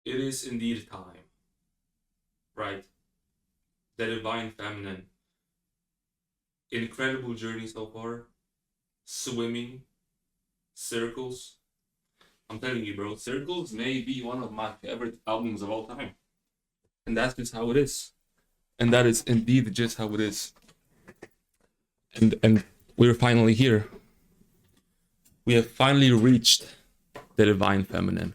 It is indeed time, right? The divine feminine. Incredible journey so far. Swimming, circles. I'm telling you, bro, Circles may be one of my favorite albums of all time. And that's just how it is. And that is indeed just how it is. And we're finally here. We have finally reached the divine feminine.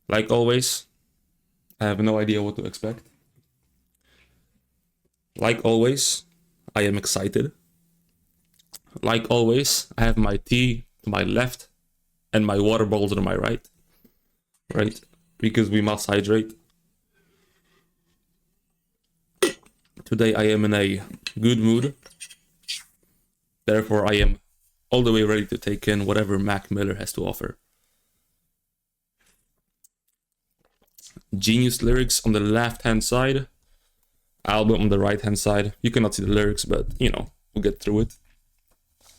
Like always, I have no idea what to expect. Like always, I am excited. Like always, I have my tea to my left and my water bottle to my right. Right? Because we must hydrate. Today I am in a good mood. Therefore, I am all the way ready to take in whatever Mac Miller has to offer. Genius lyrics on the left-hand side. Album on the right-hand side. You cannot see the lyrics, but, you know, we'll get through it.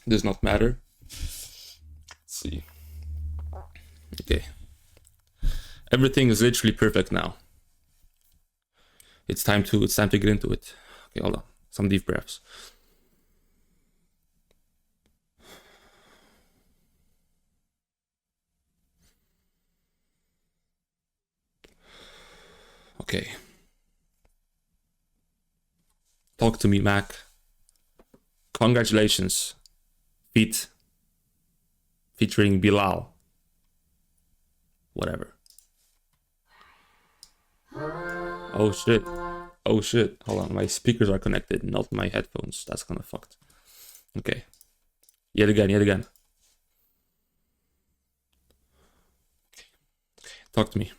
Does not matter. Let's see. Okay. Everything is literally perfect now. It's time to get into it. Okay, hold on. Some deep breaths. Okay. Talk to me, Mac. Congratulations. Featuring Bilal. Whatever. Oh shit. Oh shit. Hold on. My speakers are connected, not my headphones. That's kind of fucked. Okay. Yet again. Okay. Talk to me.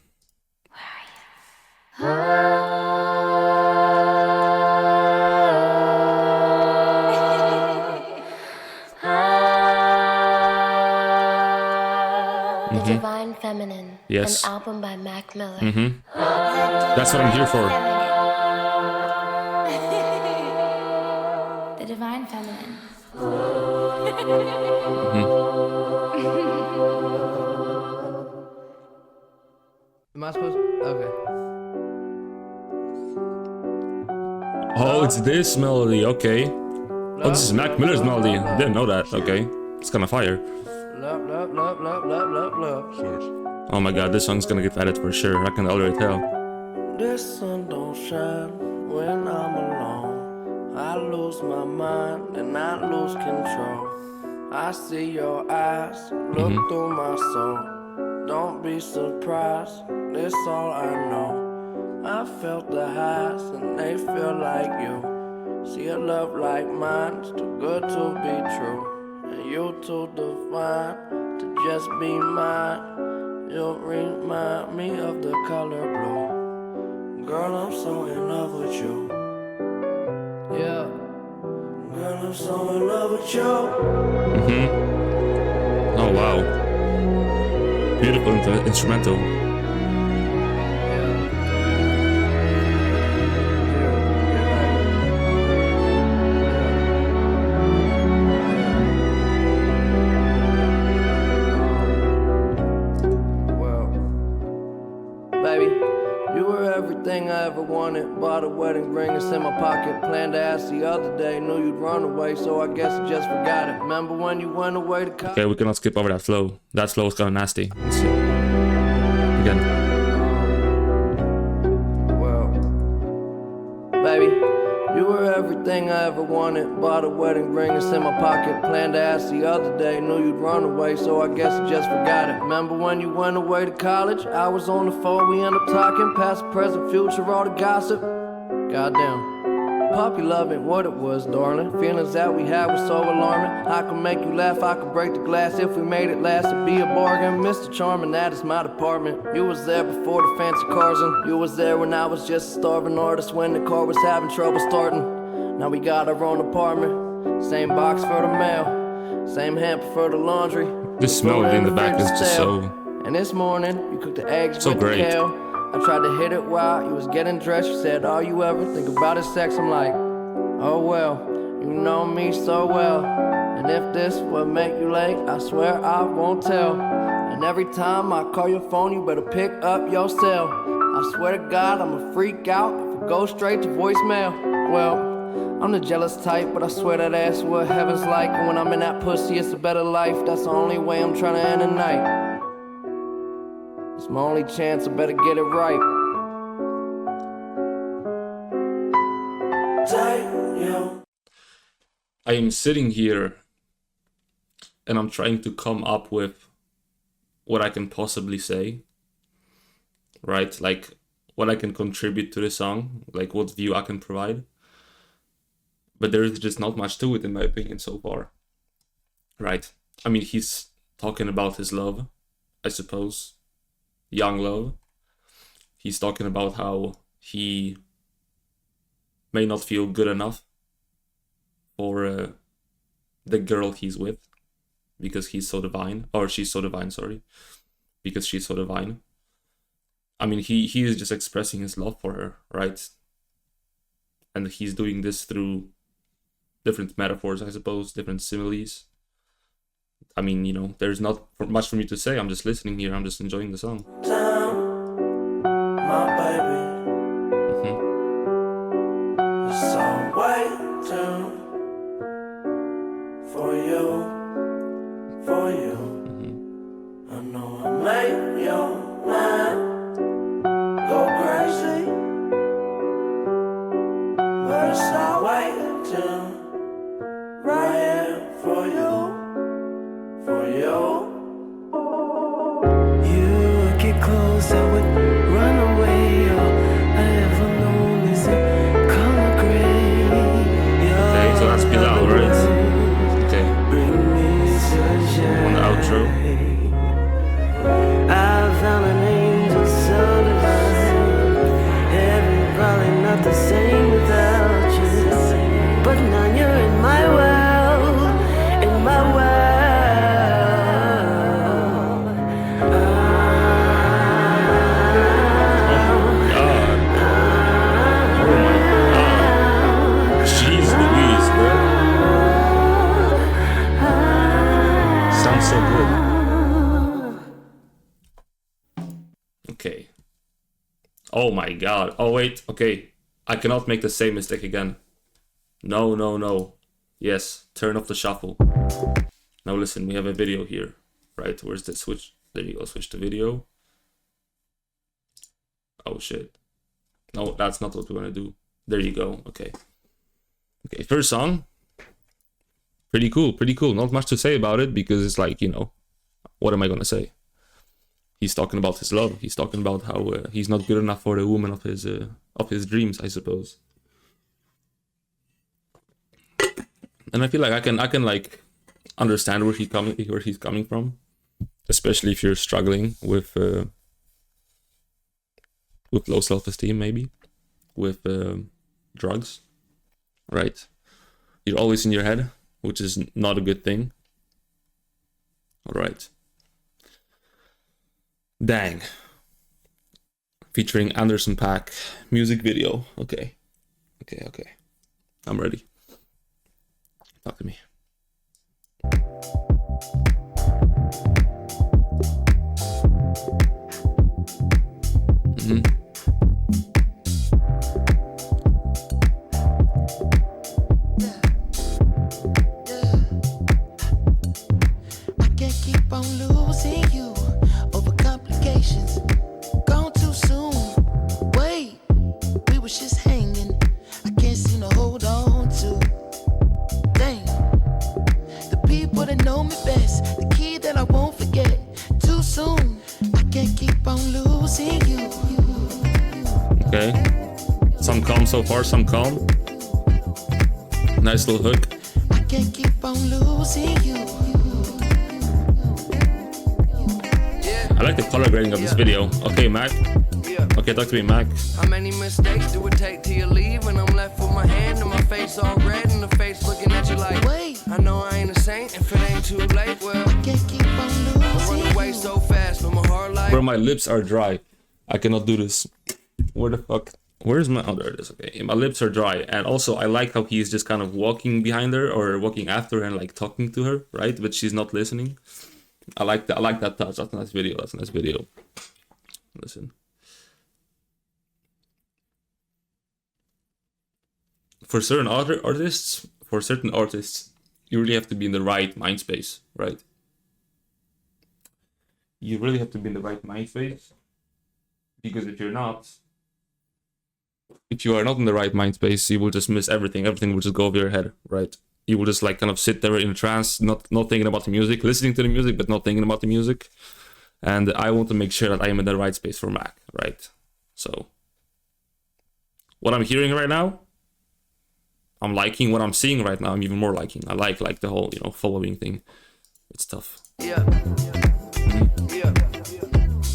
The Divine Feminine. Yes. An album by Mac Miller. That's what I'm here for. The Divine Feminine. Am I supposed to? Okay. Oh, it's this melody. Okay. Oh, this is Mac Miller's melody. Didn't know that. Okay. It's kind of fire. Love. Oh my god, this song's gonna get added for sure. I can already tell. This sun don't shine when I'm alone. I lose my mind and I lose control. I see your eyes look through my soul. Don't be surprised, this all I know. I felt the highs and they feel like you. See a love like mine's too good to be true. And you too divine to just be mine. You remind me of the color blue. Girl, I'm so in love with you. Yeah. Girl, I'm so in love with you. Oh wow. Beautiful instrumental. Everything I ever wanted, bought a wedding ring, it's in my pocket. Planned to ask the other day, knew you'd run away, so I guess I just forgot it. Remember when you went away to college? Okay, we cannot skip over that flow. That flow is kind of nasty. Let's see. Again. Well, baby, you were everything I ever wanted, bought a wedding ring, it's in my pocket. Planned to ask the other day, knew you'd run away, so I guess I just forgot it. Remember when you went away to college? I was on the phone, we ended up talking, past, present, future, all the gossip. Goddamn. Puppy love ain't what it was, darling. Feelings that we had were so alarming. I could make you laugh, I could break the glass. If we made it last, it'd be a bargain. Mr. Charming, that is my department. You was there before the fancy cars, and you was there when I was just a starving artist, when the car was having trouble starting. Now we got our own apartment. Same box for the mail, same hamper for the laundry. This melody in the back is just so... And this morning, you cooked the eggs so with great. the kale. I tried to hit it while you was getting dressed. You said, all you ever think about is sex. I'm like, oh well, you know me so well. And if this would make you late, I swear I won't tell. And every time I call your phone, you better pick up your cell. I swear to God, I'm a freak out if it goes straight to voicemail. Well, I'm the jealous type, but I swear that ass what heaven's like. And when I'm in that pussy, it's a better life. That's the only way I'm trying to end the night. It's my only chance, I better get it right. I am sitting here and I'm trying to come up with what I can possibly say, right? Like what I can contribute to the song, like what view I can provide. But there is just not much to it, in my opinion, so far, right? I mean, he's talking about his love, I suppose, young love. He's talking about how he may not feel good enough for the girl he's with because he's so divine, or she's so divine, sorry, because she's so divine. I mean, he is just expressing his love for her, right? And he's doing this through different metaphors, I suppose, different similes. I mean, you know, there's not much for me to say. I'm just listening here. I'm just enjoying the song. My baby. It's all waiting for you, for you. I know I made your mind go crazy, but it's all waiting right here for you, for you. You would get close, I would run away. All I ever known is a color gray. Okay, so that's Bilal, right? Okay. On the outro. I found an angel so divine. Heaven probably not the same without you. But now you're in my world, in my world. So good. Okay. Oh my god. Oh wait, okay. I cannot make the same mistake again. No, no, no. Yes, turn off the shuffle. Now listen, we have a video here. Right, where's the switch? There you go, switch to video. Oh shit. No, that's not what we want to do. There you go, okay. Okay, first song. Pretty cool, pretty cool. Not much to say about it because it's like, you know, what am I gonna say? He's talking about his love. He's talking about how he's not good enough for the woman of his dreams, I suppose. And I feel like I can like understand where he's coming from, especially if you're struggling with low self-esteem, maybe with drugs, right? You're always in your head, which is not a good thing. All right. Dang. Featuring Andreson Paak. Music video. Okay. Okay. I'm ready. Talk to me. Okay. Some calm so far, some calm. Nice little hook. I can't keep on losing you. I like the color grading of this video. Okay, Mac. Okay, talk to me, Mac. How many mistakes do it take till you leave? And I'm left with my hand and my face all red and the face looking at you like, wait, I know I ain't a saint if it ain't too late. Well, I can't keep on losing. I run away so fast, but my heart like. Bro, my lips are dry. I cannot do this. Where the fuck? Where's my... Oh, there it is. Okay, my lips are dry. And also, I like how he's just kind of walking behind her or walking after her and like talking to her, right? But she's not listening. I like that touch. That's a nice video. Listen. For certain artists, you really have to be in the right mind space, right? You really have to be in the right mind space, because if you are not in the right mind space, you will just miss everything. Everything will just go over your head, right? You will just like kind of sit there in a trance, not thinking about the music, listening to the music, but not thinking about the music. And I want to make sure that I am in the right space for Mac, right? So what I'm hearing right now, I'm liking. What I'm seeing right now, I'm even more liking. I like the whole, following thing. It's tough. Yeah.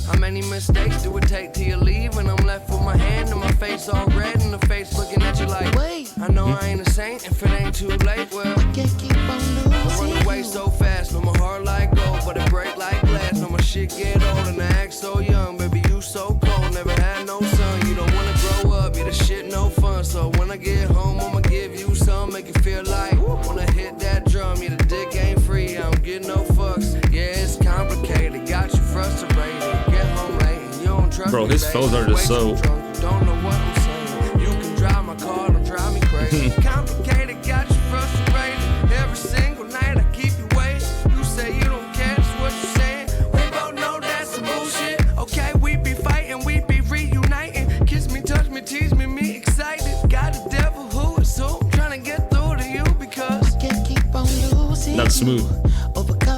How many mistakes do it take till you leave? And I'm left with my hand and my face all red, and the face looking at you like, wait, I know I ain't a saint if it ain't too late. Well, I can't keep on losing. I run away so fast, no my heart like gold, but it break like glass. No my shit get old and I act so young. Baby, you so cold, never had no son. You don't wanna grow up, yeah, the shit no fun. So when I get home, I'ma give you some, make you feel like when I hit that drum, yeah, the dick ain't free. I don't get no fucks. Yeah, it's complicated, got you frustrated. Get home late, and you don't trust Bro, me, his babe. flows are just so... Don't know what I'm saying. You can drive my car, don't drive me crazy. Complicated, got you frustrated. Every single night I keep you waiting. You say you don't care, that's what you're saying. We both know that's some bullshit. Okay, we be fighting, we be reuniting. Kiss me, touch me, tease me, me excited. Got a devil who is so trying to get through to you because I can't keep on losing. That's smooth.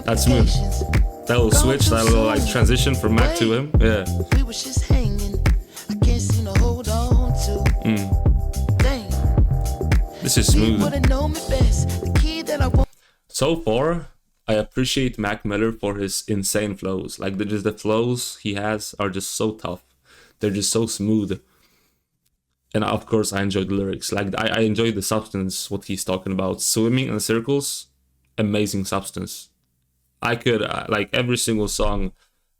That's smooth. That little switch, that little like transition from Mac to him. Yeah. We was just hanging. I can't seem to hold on to. Dang. This is smooth. Know me best. The key that I want. So far, I appreciate Mac Miller for his insane flows. Like the flows he has are just so tough. They're just so smooth. And of course, I enjoy the lyrics. Like I enjoy the substance, what he's talking about. Swimming in circles, amazing substance. I could, like every single song,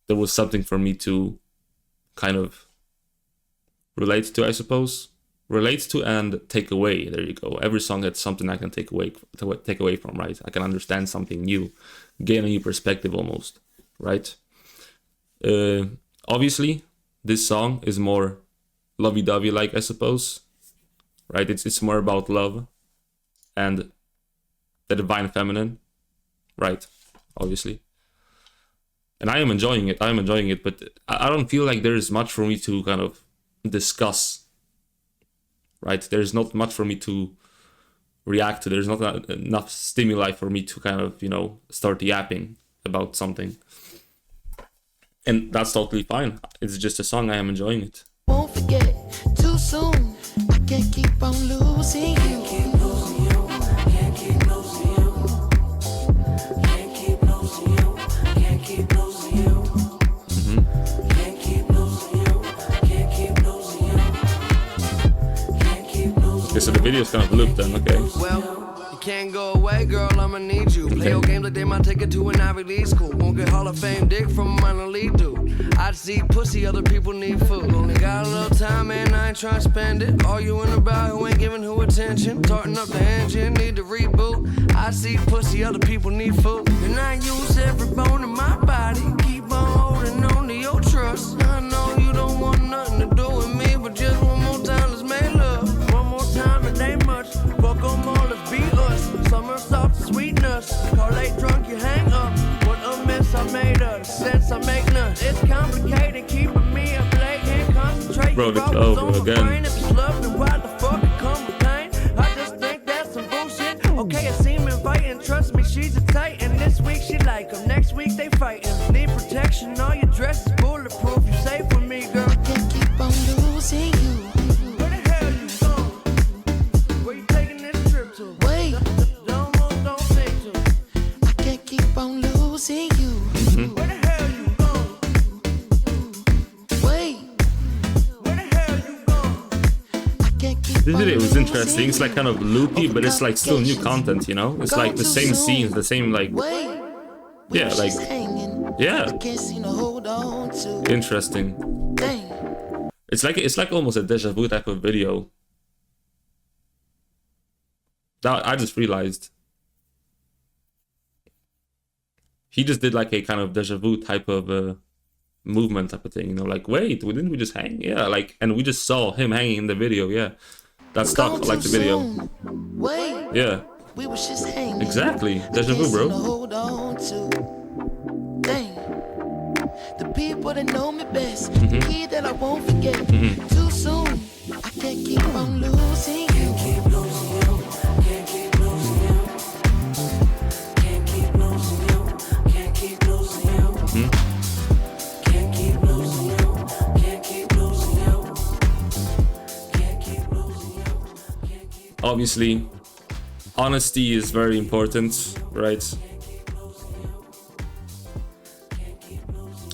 there was something for me to kind of relate to, I suppose. Relate to and take away. There you go. Every song had something I can take away from, right? I can understand something new, gain a new perspective almost, right? Obviously, this song is more lovey-dovey like, I suppose, right? It's more about love and the divine feminine, right? Obviously. And I am enjoying it, but I don't feel like there is much for me to kind of discuss, right? There's not much for me to react to. There's not enough stimuli for me to kind of, start yapping about something. And that's totally fine. It's just a song, I am enjoying it. Won't forget too soon. I can't keep on losing you. Okay, so the video's kind of looped then, okay. Well, you can't go away, girl, I'ma need you. Play your games like they might take it to an Ivy League school. Won't get Hall of Fame dick from a minor league dude. I see pussy, other people need food. Only got a little time and I ain't trying to spend it. Arguing about who ain't giving who attention. Tarting up the engine, need to reboot. I see pussy, other people need food. And I use every bone in my body. Keep on holding on to your trust. I know you don't want nothing to do with me, but just one more time, let's make love. One more time, it ain't much. Fuck them all, let's be us. Summer soft sweetness. Call late drunk, you hang up. What a mess I made of. Sense I make none. It's complicated, keeping me up late and concentrate. Bro, it's over again. If it's love, then why the fuck it come with pain? I just think that's some bullshit. Okay, it seem inviting. Trust me, she's a titan. This week she like him. Next week they fighting. Need protection, all your dress is bulletproof. You safe with me, girl. I can't keep on losing you. Where the hell you going? Where you taking this trip to? Wait, don't think to. I can't keep on losing you. Where the hell you going? Wait, where the hell you going? I can't keep This video on is interesting. losing It's like kind of loopy, but it's like still new content, It's like the same scenes, the same like, yeah, like, yeah. Interesting. It's like almost a deja vu type of video. That I just realized. he just did like a kind of deja vu type of movement type of thing, you know, like, wait, didn't we just hang? Yeah, like, and we just saw him hanging in the video. Yeah, that stuck. I like the video. Wait, Yeah, we was just hanging. exactly. Deja vu, bro. Hold on to. Dang. The people that know me best, the key that I won't forget. Too soon, I can't keep on losing. Can't keep losing you. Can't keep losing you. Can't keep losing you. Can't keep losing you. Can't keep losing you. Can't keep losing you. Can't keep losing you. Can't keep. Obviously, honesty is very important, right?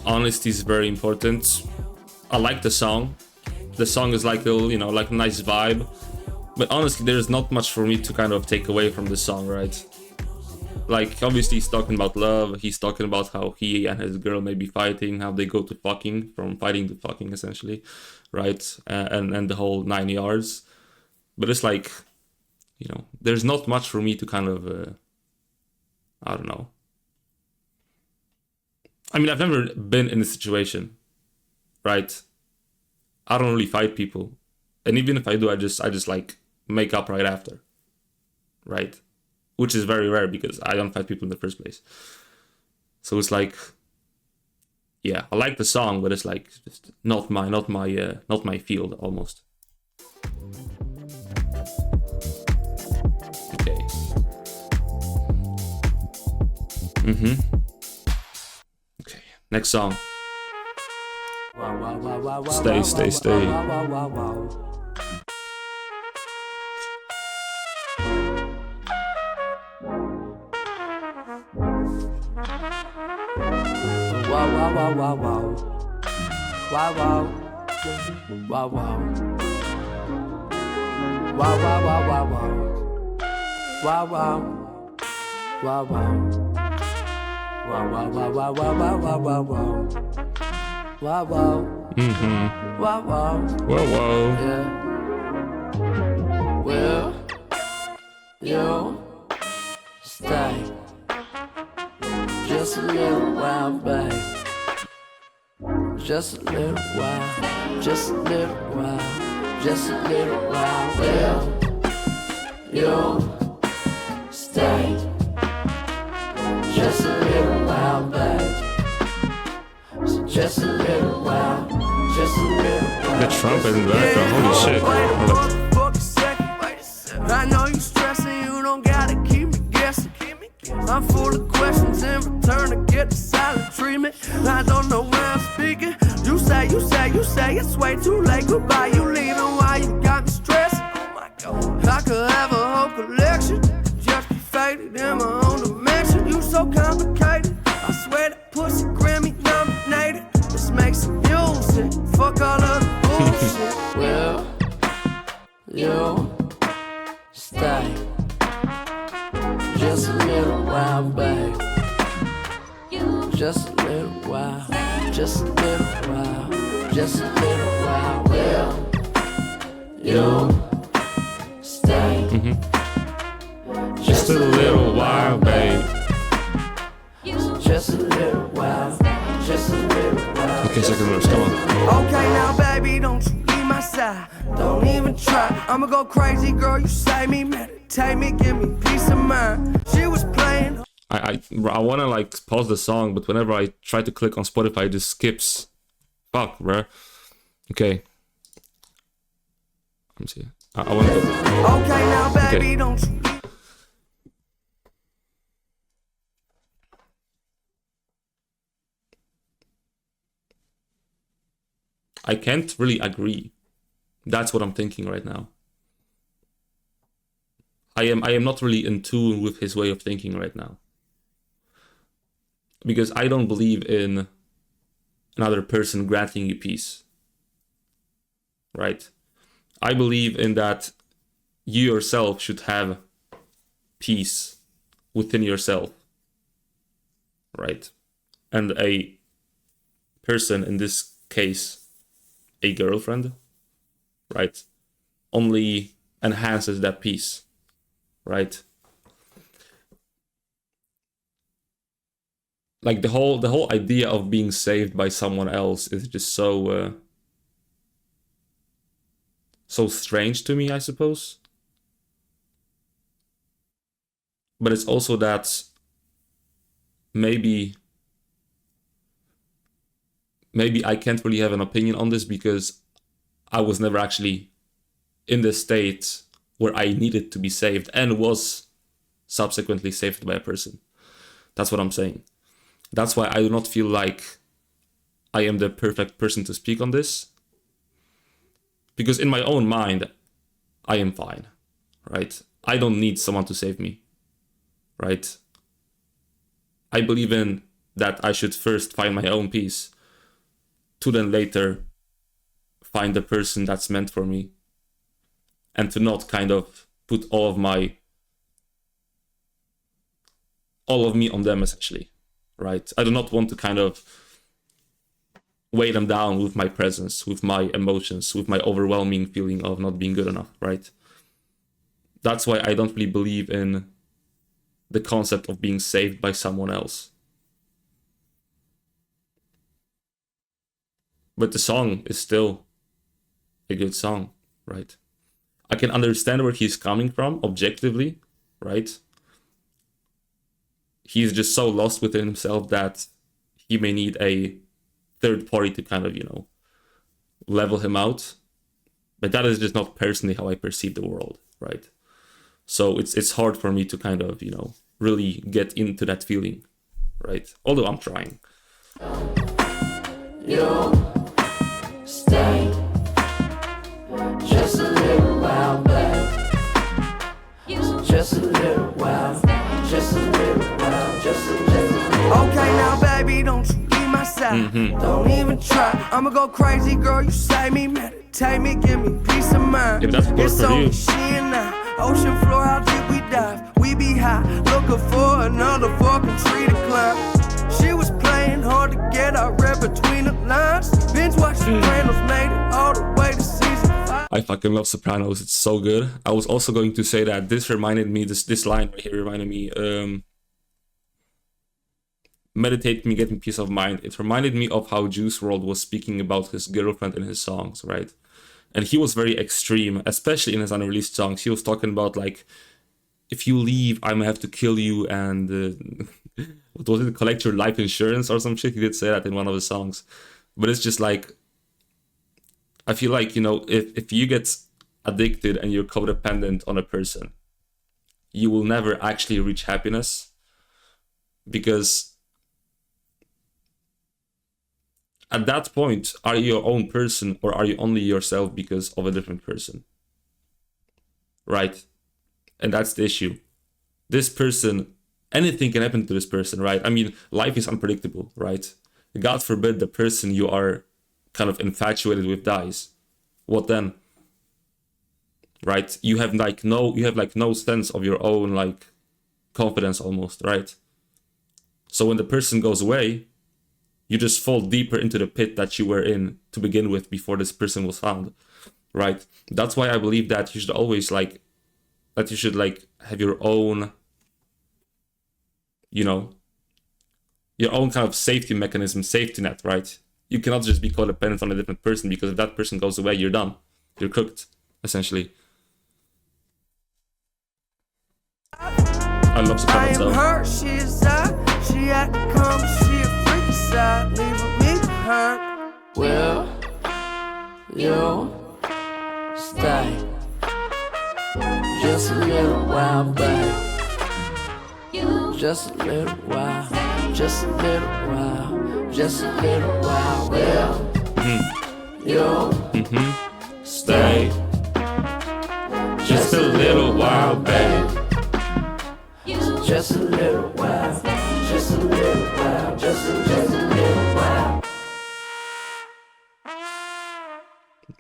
Honesty is very important. I like the song. The song is like a, you know, like a nice vibe. But honestly, there's not much for me to kind of take away from the song, right? Like, obviously he's talking about love. He's talking about how he and his girl may be fighting, how they go to fucking, from fighting to fucking, essentially, right? And the whole 9 yards. But it's like, you know, there's not much for me to kind of, I don't know. I mean, I've never been in a situation, right? I don't really fight people. And even if I do, I just like make up right after, right? Which is very rare because I don't fight people in the first place. So it's like, yeah, I like the song, but it's like just not my field almost. Okay. Okay, next song. Stay, stay, stay. Whoa. Yeah. Will you stay just a little while, babe? Just a little while, just a little while, just a little while. Will you stay just a little while, babe? So just a little while, just a little while. The trumpet in the background, holy shit. I know you stressing, you don't gotta keep me guessing. I'm full of questions in return to get the silent treatment. I don't know where I'm speaking. You say it's way too late. Goodbye, you leaving, why you got me stressing? Oh my God, I could have a whole collection, just be faded in my own dimension. You so complicated, I swear that pussy Grammy nominated. Let's make some music, fuck all of the bullshit. Will you stay just a little while, babe? Just a little while, just a little while, just a little while. Will you stay Just a little while, babe. just a little while, just a little while. Okay, second verse, come on. Okay, now baby, don't you leave my side. Don't even try. I'ma go crazy, girl. You save me, meditate me, give me peace of mind. She was playing. I want to like pause the song, but whenever I try to click on Spotify, it just skips. Fuck, bruh. Okay. Let me see. I want to go. Okay, now baby, Okay. don't you leave. I can't really agree. That's what I'm thinking right now. I am not really in tune with his way of thinking right now. Because I don't believe in another person granting you peace. Right? I believe in that you yourself should have peace within yourself. Right? And a person, in this case, a girlfriend, right, only enhances that peace, right? like the whole idea of being saved by someone else is just so so strange to me, I suppose. But it's also that maybe I can't really have an opinion on this because I was never actually in the state where I needed to be saved and was subsequently saved by a person. That's what I'm saying. That's why I do not feel like I am the perfect person to speak on this. Because in my own mind, I am fine, right? I don't need someone to save me, right? I believe in that I should first find my own peace to then later find the person that's meant for me, and to not kind of put all of me on them, essentially, right? I do not want to kind of weigh them down with my presence, with my emotions, with my overwhelming feeling of not being good enough, right? That's why I don't really believe in the concept of being saved by someone else. But the song is still a good song, right? I can understand where he's coming from objectively, right? He's just so lost within himself that he may need a third party to kind of, level him out. But that is just not personally how I perceive the world, right? So it's hard for me to kind of, really get into that feeling, right? Although I'm trying. You stay just a little while, babe. Just a little while, just a little while, just a little while. Okay, now, baby, don't you leave my side. Don't even try. I'ma go crazy, girl. You save me, meditate me, give me peace of mind. If that's good It's for only you. she and I. Ocean floor, how deep we dive. We be high, looking for another fucking tree to climb. She was playing hard to get, I read between the lines. Binge watch Sopranos, made it all the way to season 5. I fucking love Sopranos. It's so good. I was also going to say that this reminded me, this line right here reminded me, meditate me, get me peace of mind. It reminded me of how Juice WRLD was speaking about his girlfriend in his songs, right? And he was very extreme, especially in his unreleased songs. He was talking about, like, if you leave, I'm gonna have to kill you, and what was it, collect your life insurance or some shit? He did say that in one of his songs. But it's just like, I feel like, if you get addicted and you're codependent on a person, you will never actually reach happiness, because at that point, are you your own person, or are you only yourself because of a different person? Right? And that's the issue. This person, anything can happen to this person, right? I mean, life is unpredictable, right? God forbid the person you are kind of infatuated with dies. What then? Right? You have no sense of your own, like, confidence almost, right? So when the person goes away, you just fall deeper into the pit that you were in to begin with before this person was found, right? That's why I believe that you should always, have your own, your own kind of safety mechanism, safety net, right? You cannot just be codependent on a different person, because if that person goes away, you're done. You're cooked, essentially. I love Sopranos though. I am her, she is I. She act calm, she a freaky side, leaving me behind. Will you stay just a little while, babe? Just a little while, just a little while, just a little while. Will you Stay just a little while, babe. just a little while, just a little while, just a little while.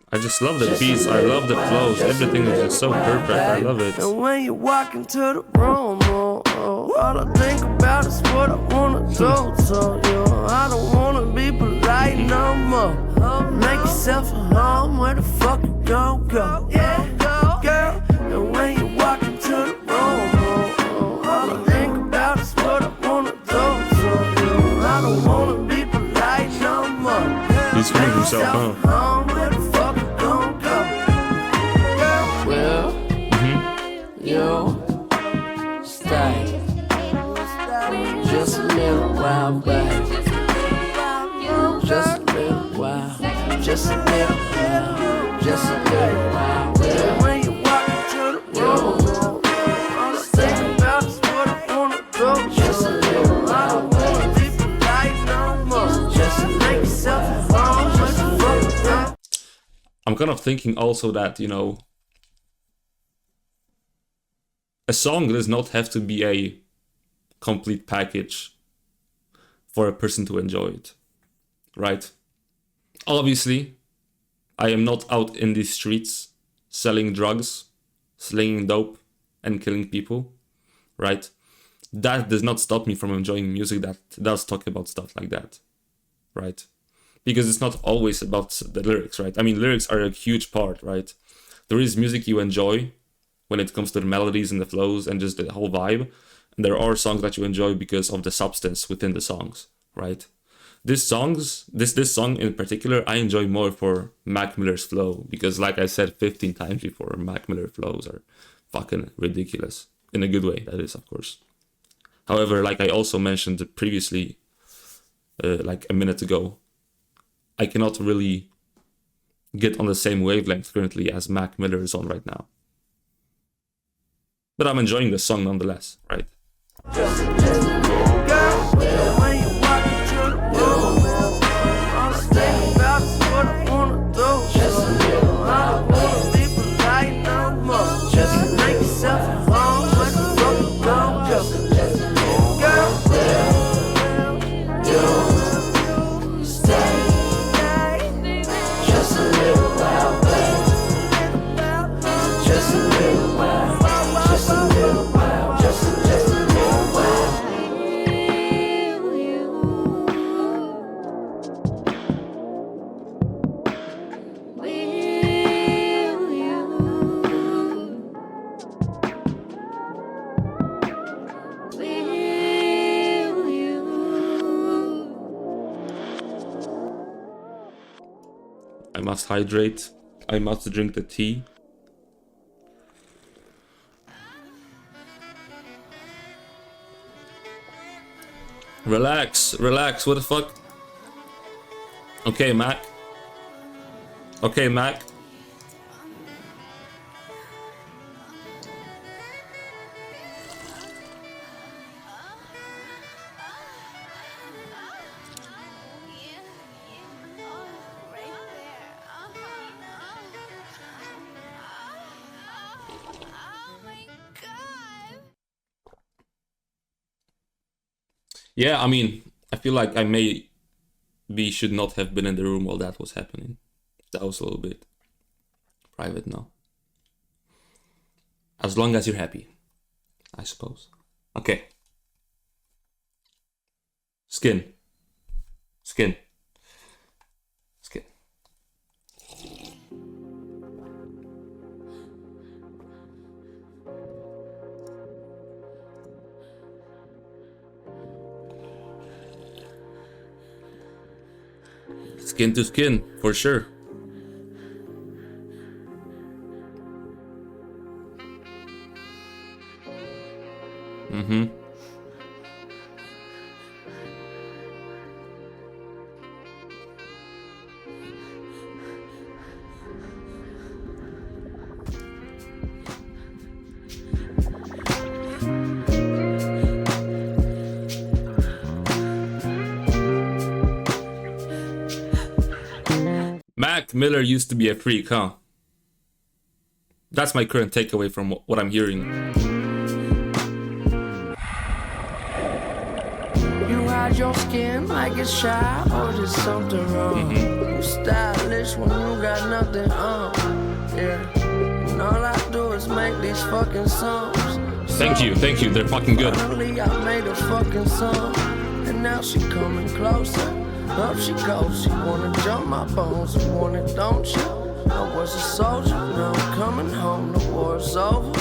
I just love the beats, I love the flows, everything is just so perfect, I love it. And when you walk into the room, all I think about is what I wanna do. So, I don't wanna be polite no more. Make yourself a home, where the fuck you gon' go? Yeah, girl. And when you walk into the room, all I think about is what I wanna do. So, I yourself, huh? Where the fuck you gon' go? Well, you stay just a little while, babe. Just a little while, just a little while, just a little while. Well, when you walk into the room, all I think about is what I wanna do. Just a little while, babe. People like no more. Just to make yourself at home. What the fuck? I'm kind of thinking also that, you know, a song does not have to be a complete package for a person to enjoy it, right? Obviously, I am not out in the streets selling drugs, slinging dope, and killing people, right? That does not stop me from enjoying music that does talk about stuff like that, right? Because it's not always about the lyrics, right? I mean, lyrics are a huge part, right? There is music you enjoy when it comes to the melodies and the flows and just the whole vibe. And there are songs that you enjoy because of the substance within the songs, right? This song in particular, I enjoy more for Mac Miller's flow because, like I said 15 times before, Mac Miller flows are fucking ridiculous. In a good way, that is, of course. However, like I also mentioned previously, like a minute ago, I cannot really get on the same wavelength currently as Mac Miller is on right now. But I'm enjoying the song nonetheless, right? Just a little girl, when you walk into the room, all I think about is what I wanna do. Just a little while, people like no more. Just to make yourself at home. What the fuck you gon' do? Just a little girl, you stay. Just a little while, babe. Just a little while. Just a little while. Just a little while. I must hydrate. I must drink the tea. Relax, relax, what the fuck? Okay, Mac. Okay, Mac. Yeah, I mean, I feel like I should not have been in the room while that was happening. That was a little bit private now. As long as you're happy, I suppose. Okay. Skin. Skin. Skin. Skin to skin, for sure. Mac Miller used to be a freak, huh? That's my current takeaway from what I'm hearing. You hide your skin like it's shy or just something wrong. You stylish when you got nothing on. Yeah. And all I do is make these fucking songs. Thank you, they're fucking good. Finally I made a fucking song. And now she coming closer. Up she goes, she wanna jump my bones. You want it, don't you? I was a soldier, now I'm coming home, the war's over.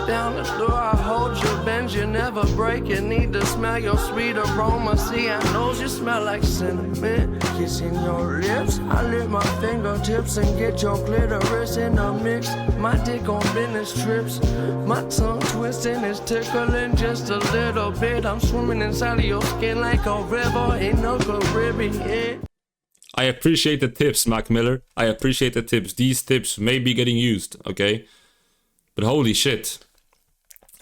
down the door, I hold you, bend you, never break it. Need to smell your sweet aroma. See, I know you smell like cinnamon. Kissing your lips, I lift my fingertips and get your clitoris in a mix. My dick on business trips, my tongue twisting is tickling just a little bit. I'm swimming inside of your skin like a river in the Caribbean. I appreciate the tips, Mac Miller. I appreciate the tips. These tips may be getting used, okay? But holy shit.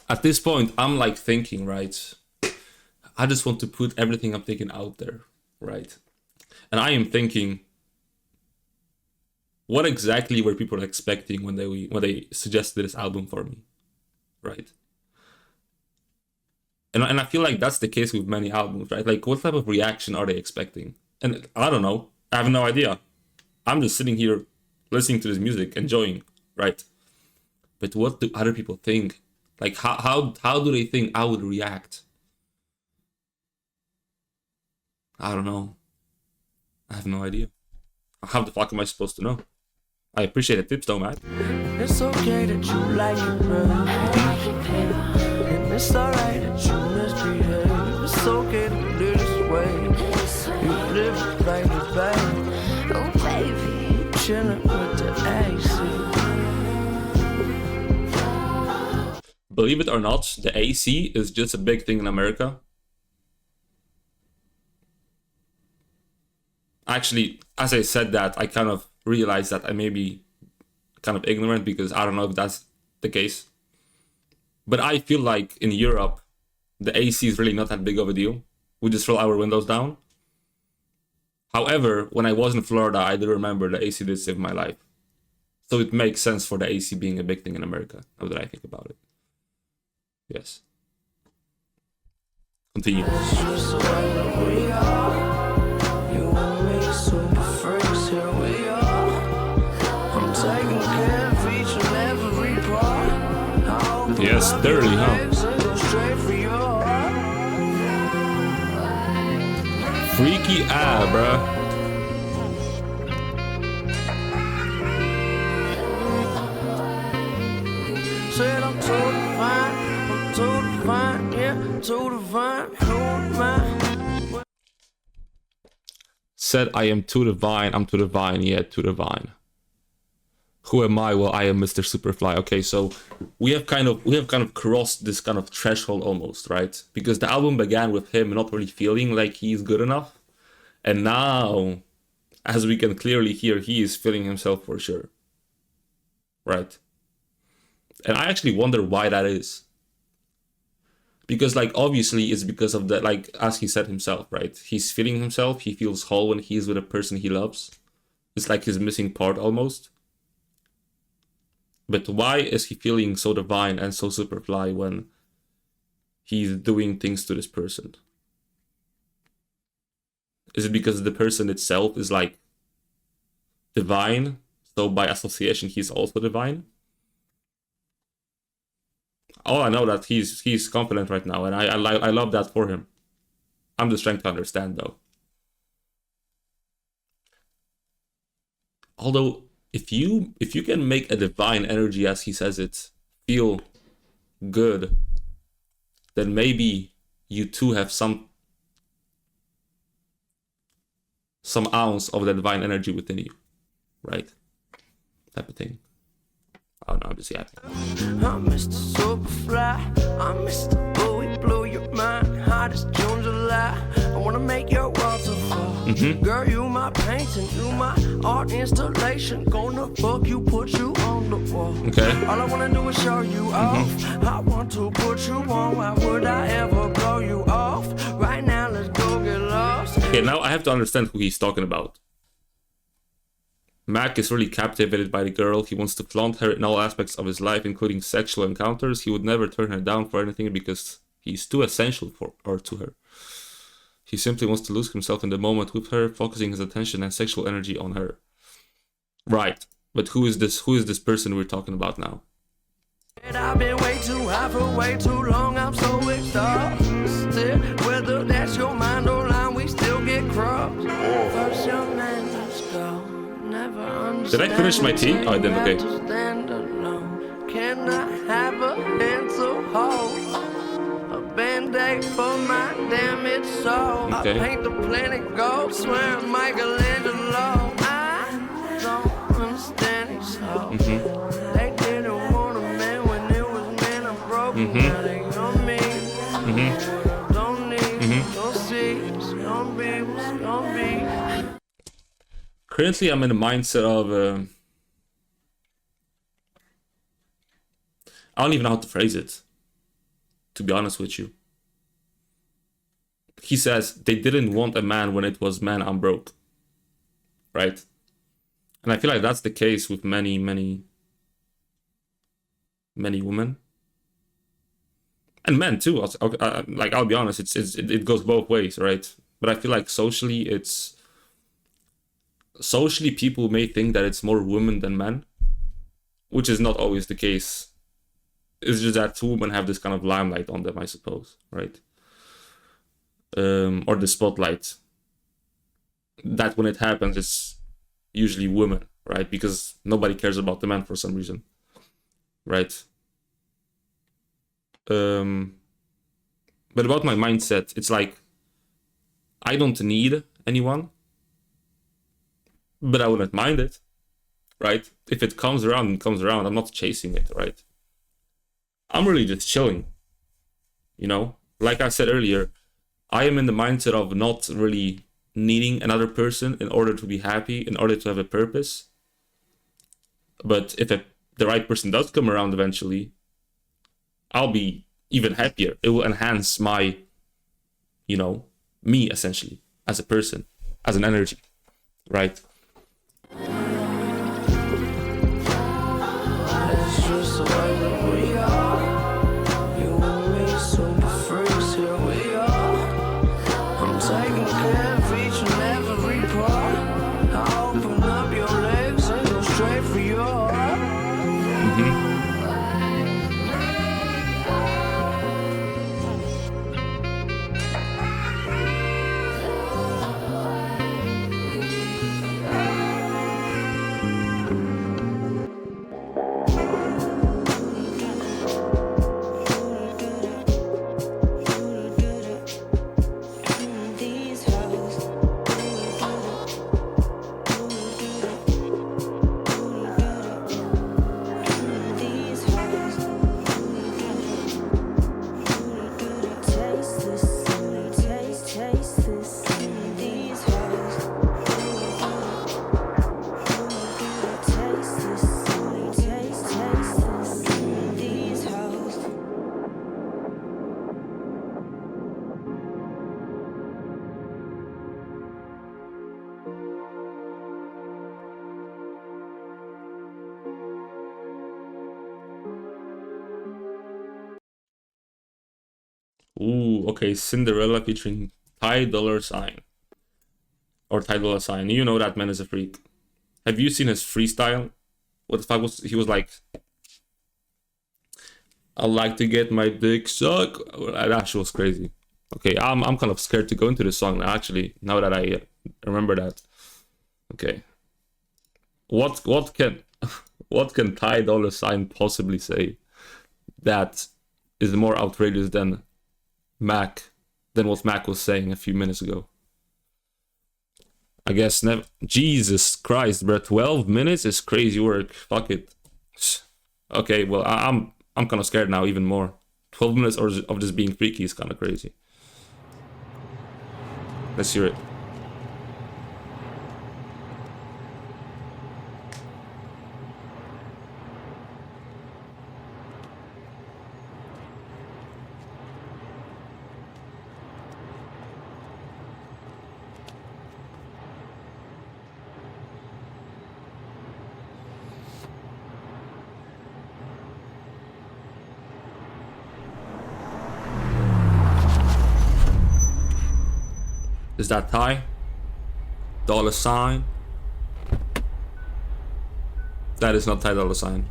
At this point, I'm like thinking, right? I just want to put everything I'm thinking out there, right? And I am thinking, what exactly were people expecting when they suggested this album for me, right? And I feel like that's the case with many albums, right? Like, what type of reaction are they expecting? And I don't know. I have no idea. I'm just sitting here listening to this music, enjoying, right? But what do other people think? Like, how do they think I would react? I don't know. I have no idea. How the fuck am I supposed to know? I appreciate the tips though, man. It's okay that you like it, bro. And it's alright that you misbehave. It's okay to live this way. You live right with babe. Oh baby, chillin' with the AC. Believe it or not, the AC is just a big thing in America. Actually, as I said that, I kind of realized that I may be kind of ignorant because I don't know if that's the case. But I feel like in Europe, the AC is really not that big of a deal. We just roll our windows down. However, when I was in Florida, I do remember the AC did save my life. So it makes sense for the AC being a big thing in America, now that I think about it. Yes. Continue. Yes, dirty, huh? Freaky bruh. Said I'm too divine, yeah, too divine, who am I? Said I am too divine, I'm too divine, yeah, too divine. Who am I? Well, I am Mr. Superfly. Okay, so we have kind of crossed this kind of threshold almost, right? Because the album began with him not really feeling like he's good enough. And now, as we can clearly hear, he is feeling himself for sure. Right? And I actually wonder why that is. Because, like, obviously it's because of the, like, as he said himself, right? He's feeling himself. He feels whole when he's with a person he loves. It's like his missing part almost. But why is he feeling so divine and so superfly when he's doing things to this person? Is it because the person itself is like divine, so by association he's also divine? All I know that he's confident right now, and I love that for him. I'm just trying to understand though. Although if you can make a divine energy, as he says it, feel good, then maybe you too have some ounce of the divine energy within you, right? Type of thing. Oh no, I'm just yapping. I'm Mr. Superfly, I'm Mr. Bowie, blow your mind, hottest June, July. I wanna make your world so far. Girl, you my painting, you my art installation. Gonna fuck you, put you on the wall. Okay. All I wanna do is show you off. I want to put you on, why would I ever blow you off? Right now, let's go get lost. Okay, now I have to understand who he's talking about. Mac is really captivated by the girl. He wants to flaunt her in all aspects of his life, including sexual encounters. He would never turn her down for anything because he's too essential for or to her. He simply wants to lose himself in the moment with her, focusing his attention and sexual energy on her. Right, but who is this person we're talking about now? I've been way too high for way too long. I'm so exhausted. Whether that's your mind or line, we still get crossed. First young man, let's go. Never understand. Did I finish my tea? Oh, I didn't. Okay. Can I have a hand to hold? A band-aid for my damaged soul. Okay. I paint the planet gold, swear I'm Michelangelo. I don't understand these hoes. They didn't want a man when it was man I broke. Now they on me. Don't need, don't see, it's gonna be what's gonna be. Currently, I'm in the mindset of I don't even know how to phrase it, to be honest with you. He says they didn't want a man when it was man, I'm broke. Right? And I feel like that's the case with many women. And men too. I'll be honest, it goes both ways, right? But I feel like socially people may think that it's more women than men, which is not always the case. It's just that women have this kind of limelight on them, I suppose, right? Or the spotlight. That when it happens, it's usually women, right? Because nobody cares about the man for some reason, right? But about my mindset, it's like I don't need anyone, but I wouldn't mind it, right? If it comes around, it comes around. I'm not chasing it, right? I'm really just chilling, you know? Like I said earlier, I am in the mindset of not really needing another person in order to be happy, in order to have a purpose. But if the right person does come around eventually, I'll be even happier. It will enhance my, me essentially, as a person, as an energy, right? It's just the way that we are. You and me, super freaks, here we are. I'm taking care of each and every part. I open up your legs and go straight for your heart. Ooh, okay, Cinderella featuring Ty Dolla Sign. Or Ty Dolla Sign. You know that man is a freak. Have you seen his freestyle? What the fuck was he was like? I like to get my dick sucked. That shit was crazy. Okay, I'm kind of scared to go into this song now, actually, now that I remember that. Okay. What can Ty Dolla Sign possibly say that is more outrageous than what Mac was saying a few minutes ago? I guess never. Jesus Christ, bro! 12 minutes is crazy work. Fuck it. Okay, well I'm kind of scared now, even more. 12 minutes of just being freaky is kind of crazy. Let's hear it. Is that Ty Dolla Sign? That is not Ty Dolla Sign.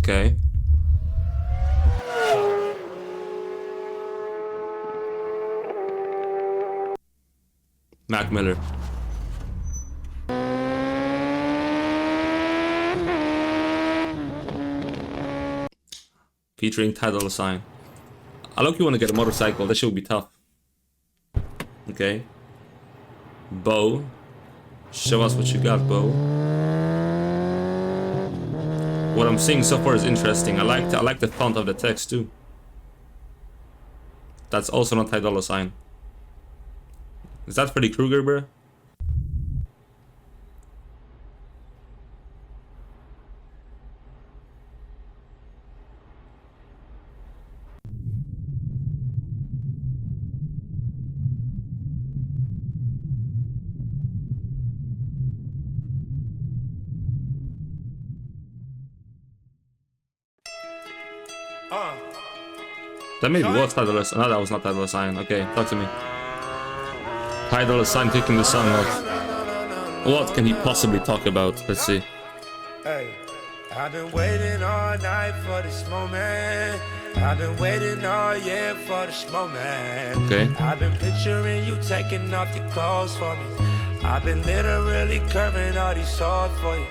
Okay. Mac Miller. Featuring Dolla Sign. I look, you want to get a motorcycle. That shit would be tough. Okay. Bo. Show us what you got, Bo. What I'm seeing so far is interesting. I like the font of the text too. That's also not Dolla Sign. Is that Freddy Krueger, bro? That maybe was Dolla Sign. No, that was not Dolla Sign. Okay, talk to me. Dolla Sign kicking the song off. What can he possibly talk about? Let's see. Hey, I've been waiting all night for this moment. I've been waiting all year for this moment. Okay. I've been picturing you taking off your clothes for me. I've been literally curving all these swords for you.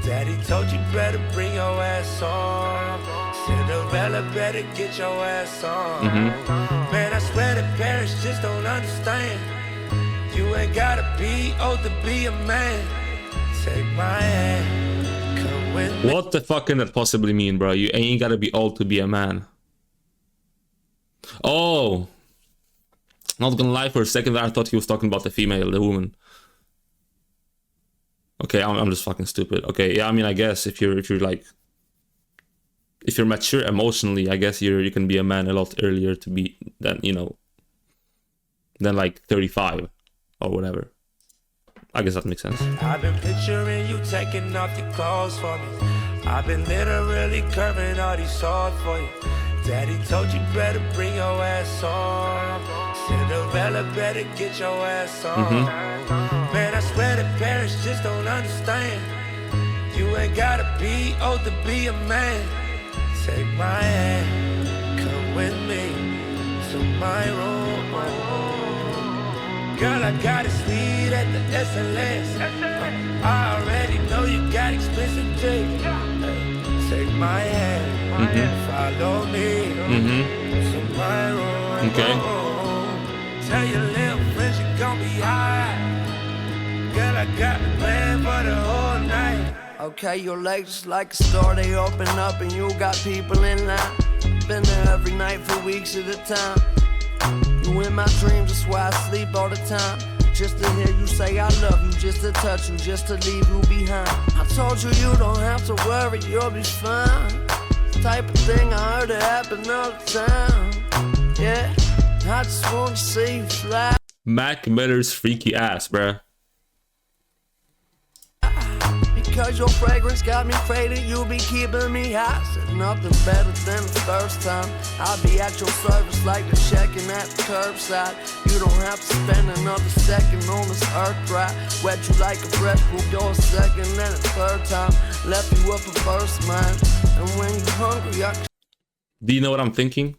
Daddy told you better bring your ass on. Cinderella better get your ass on. Man, I swear the parents just don't understand. You ain't gotta be old to be a man. Take my hand, come with me. What the fuck can that possibly mean, bro? You ain't gotta be old to be a man. Oh. Not gonna lie, for a second I thought he was talking about the female, the woman. Okay, I'm just fucking stupid. Okay, yeah, I mean, I guess if you're like, if you're mature emotionally, I guess you can be a man a lot earlier to be than, you know, than like 35 or whatever. I guess that makes sense. I've been picturing you taking off your clothes for me. I've been literally curving all these swords for you. Daddy told you better bring your ass on. Cinderella better get your ass on. Man, I swear the parents just don't understand. You ain't gotta be old to be a man. Take my hand, come with me to my room. Girl, I got it sweet at the SLS. I already know you got expensive taste. Take my hand, follow me to my room. Okay. Tell your little friends you gon' be high. Girl, I got a plan for the whole night. Okay, your legs just like a store, they open up and you got people in line. Been there every night for weeks at a time. You in my dreams, that's why I sleep all the time. Just to hear you say I love you, just to touch you, just to leave you behind. I told you you don't have to worry, you'll be fine. Type of thing I heard it happen all the time. Yeah, I just wanna see you fly. Mac Miller's freaky ass, bruh. Because your fragrance got me faded, you be keeping me high. Said nothing better than the first time. I'll be at your service like the checking at the curbside. You don't have to spend another second on this earth right. Wet you like a fresh pool, you're a second and a third time. Left you up a first mind. And when you're hungry, I... Do you know what I'm thinking?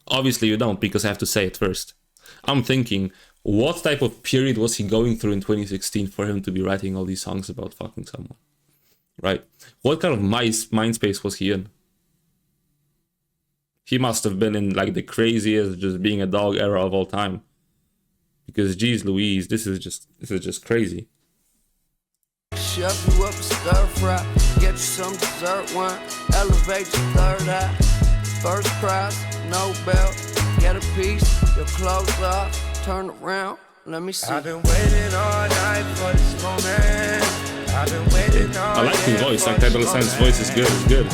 Obviously you don't, because I have to say it first. I'm thinking, what type of period was he going through in 2016 for him to be writing all these songs about fucking someone? Right? What kind of mind space was he in? He must have been in like the craziest just being a dog era of all time. Because geez Louise, this is just crazy. Shove you up a stir fry, get you some dessert wine, elevate your third eye. First prize, no belt, get a piece, your clothes off, turn around, let me see. I've been waiting all night for this moment. I've been waiting all I like his voice, like Dolla Sign's voice is good, it's good.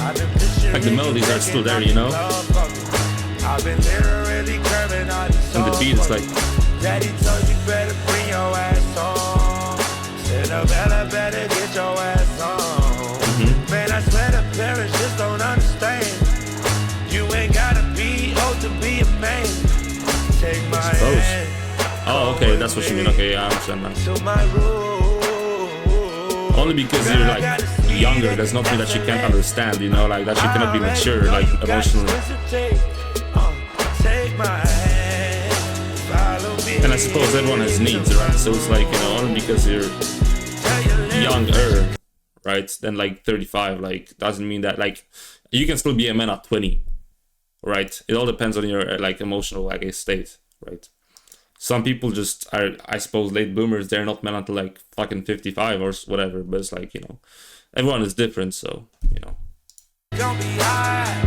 Like the melodies are still there, you know? I've been literally curving all these And the beat is like... Daddy told you better bring your ass on. Cinderella better get your ass on. Man, I swear the parents just don't understand. You ain't gotta be old to be a man. Take my hand. Oh, okay, that's what you mean. Okay, yeah, I understand that. To my room. Only because you're like younger does not mean that she can't understand, you know, like that she cannot be mature, like emotionally. And I suppose everyone has needs, right? So it's like, you know, only because you're younger, right, then like 35, like doesn't mean that like you can still be a man at 20, right? It all depends on your like emotional, like, state, right? Some people just are, I suppose, late boomers. They're not men until like fucking 55 or whatever. But it's like, you know, everyone is different, so, you know. Gonna be high.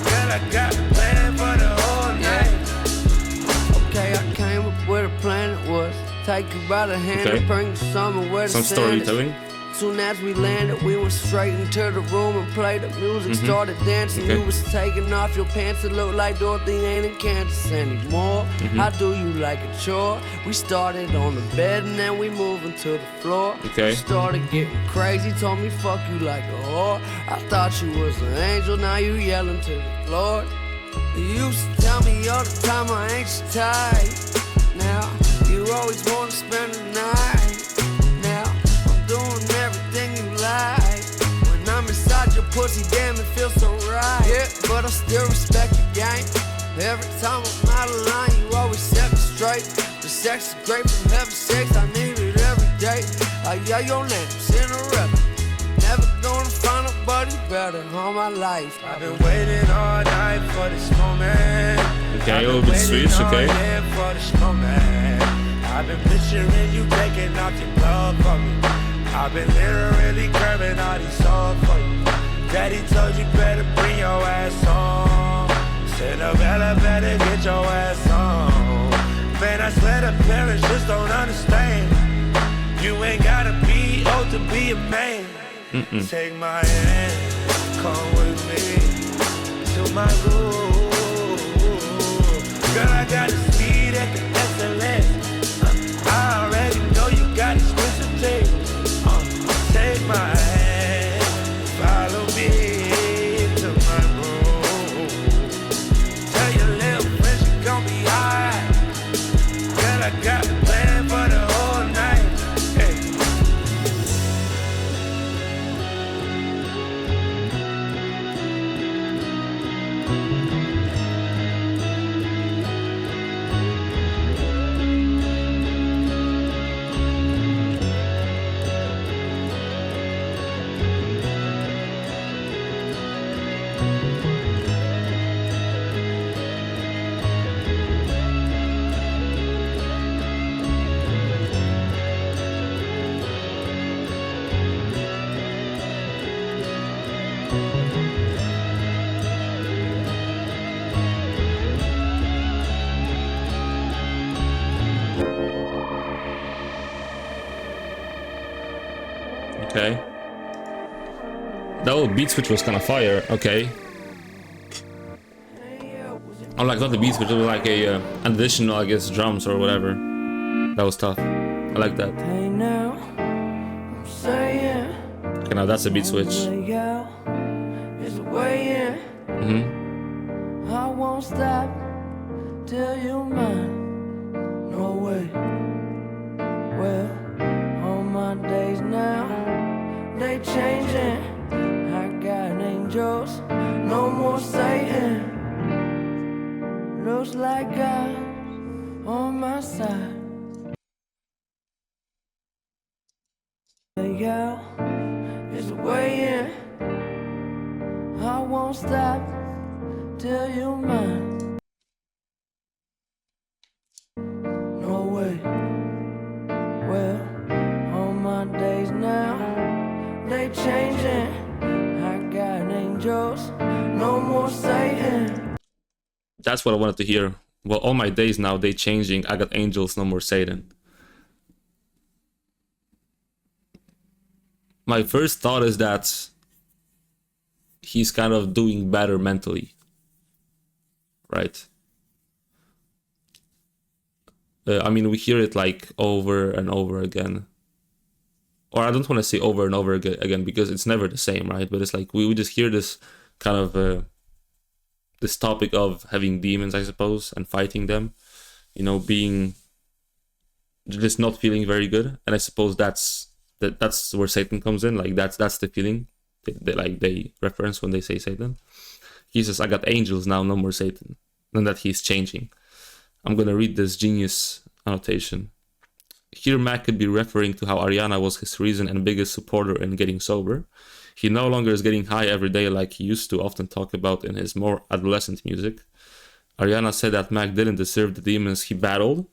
Girl, I got a plan for the whole night. Okay, I came up with a plan. It was take you by the hand Okay. and bring you somewhere to Some stand it. storytelling. Soon as we landed, we went straight into the room and played the music. Started dancing. Okay. You was taking off your pants. It looked like Dorothy ain't in Kansas anymore. How do you like a chore? We started on the bed and then we moving to the floor. Okay. Started getting crazy. Told me fuck you like a whore. I thought you was an angel. Now you yelling to the Lord. You used to tell me all the time I ain't your type. Now you always wanna spend the night. Now I'm doing everything you like. When I'm inside your pussy, damn, it feels so right. Yeah, but I still respect your game. Every time I'm out of line, you always set me straight. The sex is great from heaven sakes, I need it every day. Yeah, your name, Cinderella. Never gonna find nobody better all my life. I've been waiting all night for this moment. Okay, a little bit sweet, okay. For this moment. I've been picturing you taking off your glove for me. I've been literally curving all these songs for you. Daddy told you better bring your ass home. Cinderella better get your ass home. Man, I swear the parents just don't understand. You ain't gotta be old to be a man. Take my hand, come with me to my room. Girl, I got the speed at the SLS. I already know you got expensive taste. Take my hand, follow me to my room. Tell your little friend she gon' be high. Girl, I got a plan for the whole night. Hey. Okay. That little beat switch was kind of fire. Okay. Oh, like not the beat switch, it was like a additional, I guess, drums or whatever. That was tough. I like that. Hey now, I'm saying, Okay, now that's a beat switch. way out is a way in. Mm-hmm. I won't stop till you're mine. No way. Well, on my days now, they changing. I got angels, no more Satan. Looks like God on my side. Way out is a way in. I won't stop till you're mine. No way. Well, on my days now, they changing. I got angels, no more Satan. That's what I wanted to hear. Well, all my days now, they changing. I got angels, no more Satan. My first thought is that he's kind of doing better mentally. Right? I mean, we hear it like over and over again. Or I don't want to say over and over again because it's never the same, right? But it's like we just hear this kind of this topic of having demons, I suppose, and fighting them. You know, being just not feeling very good. And I suppose that's That's where Satan comes in. Like that's the feeling they reference when they say Satan. He says, I got angels now, no more Satan. And that he's changing. I'm gonna read this genius annotation. Here Mac could be referring to how Ariana was his reason and biggest supporter in getting sober. He no longer is getting high every day like he used to often talk about in his more adolescent music. Ariana said that Mac didn't deserve the demons he battled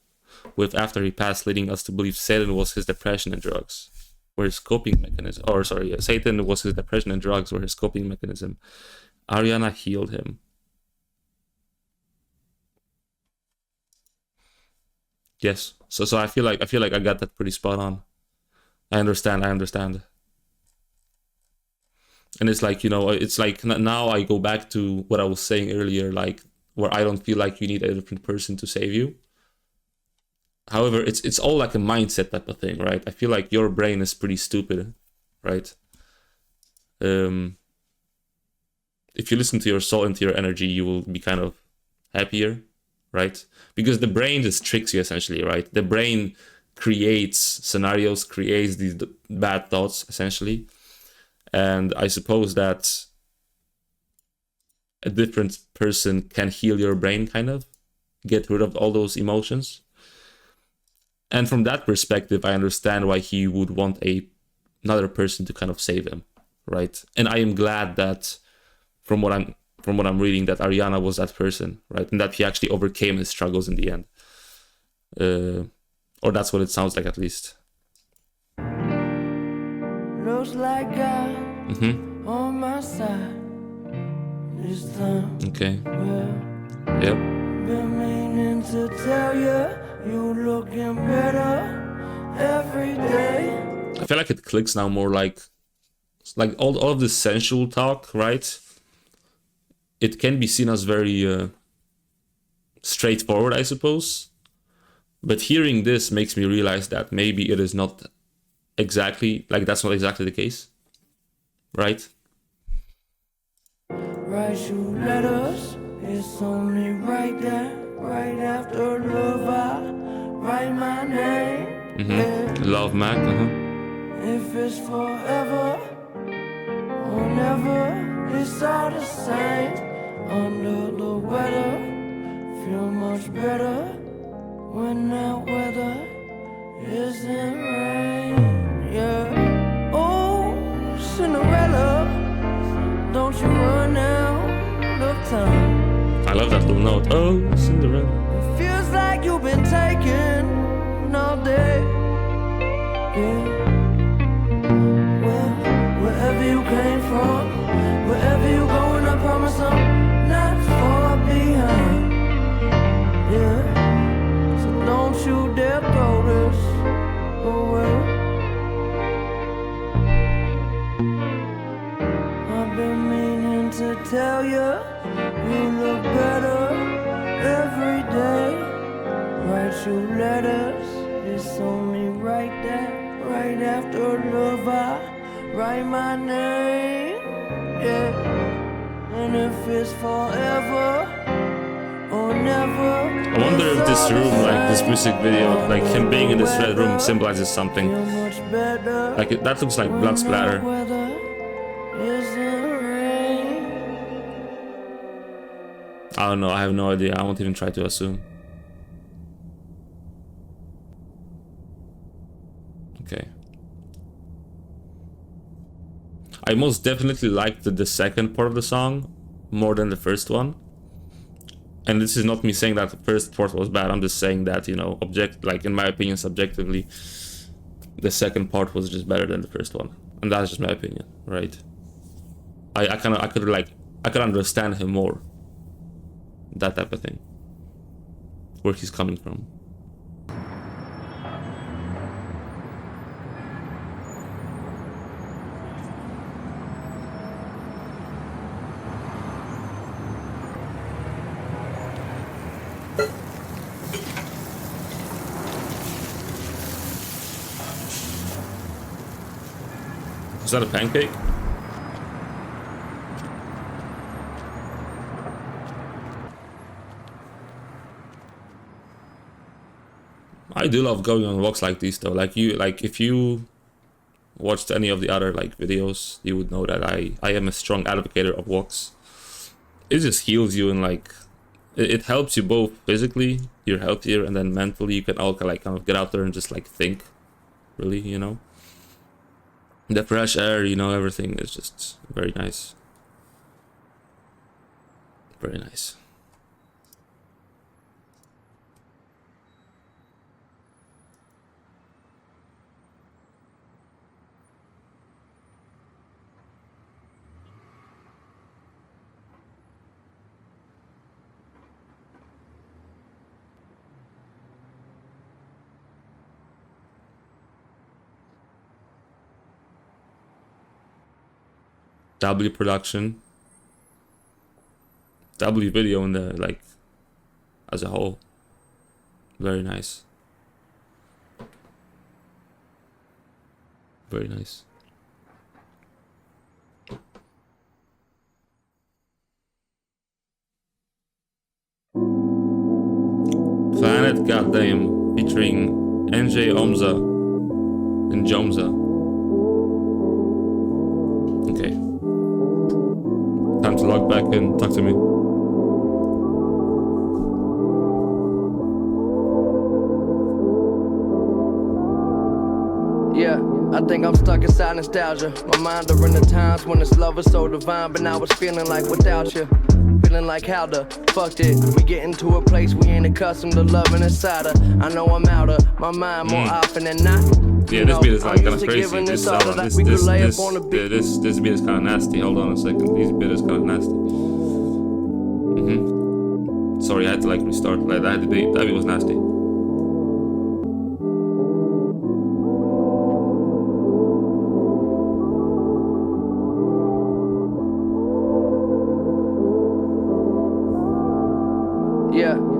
with after he passed, leading us to believe Satan was his depression and drugs. Were his coping mechanism. Satan was his depression and drugs were his coping mechanism. Ariana healed him. Yes. So I feel like I got that pretty spot on. I understand. And it's like, it's like now I go back to what I was saying earlier, like where I don't feel like you need a different person to save you. However, it's all like a mindset type of thing, right? I feel like your brain is pretty stupid, right? If you listen to your soul and to your energy, you will be kind of happier, right? Because the brain just tricks you essentially, right? The brain creates scenarios, creates these bad thoughts essentially. And I suppose that a different person can heal your brain, kind of get rid of all those emotions. And from that perspective, I understand why he would want another person to kind of save him, right? And I am glad that from what I'm reading, that Ariana was that person, right? And that he actually overcame his struggles in the end. Or that's what it sounds like, at least. Looks like God on my side this time. Okay. Well, Yep. been meaning to tell you, you looking better every day. I feel like it clicks now more like all of this sensual talk, right? It can be seen as very straightforward, I suppose. But hearing this makes me realize that maybe it is not exactly, like that's not exactly the case, right? Write you letters, it's only right there, right after love, I write my name. Love Mac, If it's forever or never, it's all the same. Under the weather, feel much better when that weather isn't rain. Yeah. Oh, Cinderella, don't you run out of time. I love that little note. Oh, Cinderella. It feels like you've been taken all day. Yeah. Well, wherever you came from, wherever you going, I promise I'm not far behind. Yeah. So don't you dare throw this away. I've been meaning to tell you, you look better every day. Write you letters, it's only right there, right after love, I write my name. Yeah. And if it's forever or never, I wonder if this room, like this music video, like him being in this red room symbolizes something. Like that looks like blood splatter. I don't know, I have no idea. I won't even try to assume. Okay. I most definitely liked the second part of the song more than the first one. And this is not me saying that the first part was bad. I'm just saying that, like in my opinion, subjectively, the second part was just better than the first one. And that's just my opinion, right? I could understand him more. That type of thing. Where he's coming from. Is that a pancake? I do love going on walks like these though. If you watched any of the other like videos, you would know that I am a strong advocate of walks. It just heals you, and like it helps you both physically, you're healthier, and then mentally you can all like kind of get out there and just like think, really, you know. The fresh air, you know, everything is just very nice. Very nice. W production, W video in the like as a whole, very nice, very nice. Planet Goddamn featuring Njomza and Njomza. Okay. Time to log back in. Talk to me. Yeah, I think I'm stuck inside nostalgia. My mind are in the times when this love was so divine, but now it's feeling like without you. Feeling like how the fuck did we get into a place we ain't accustomed to loving inside her. I know I'm out of my mind more often than not. Yeah, this beat is like kind of crazy. This beat is kind of nasty. Hold on a second. This beat is kind of nasty. Sorry, I had to like restart. Like that beat was nasty.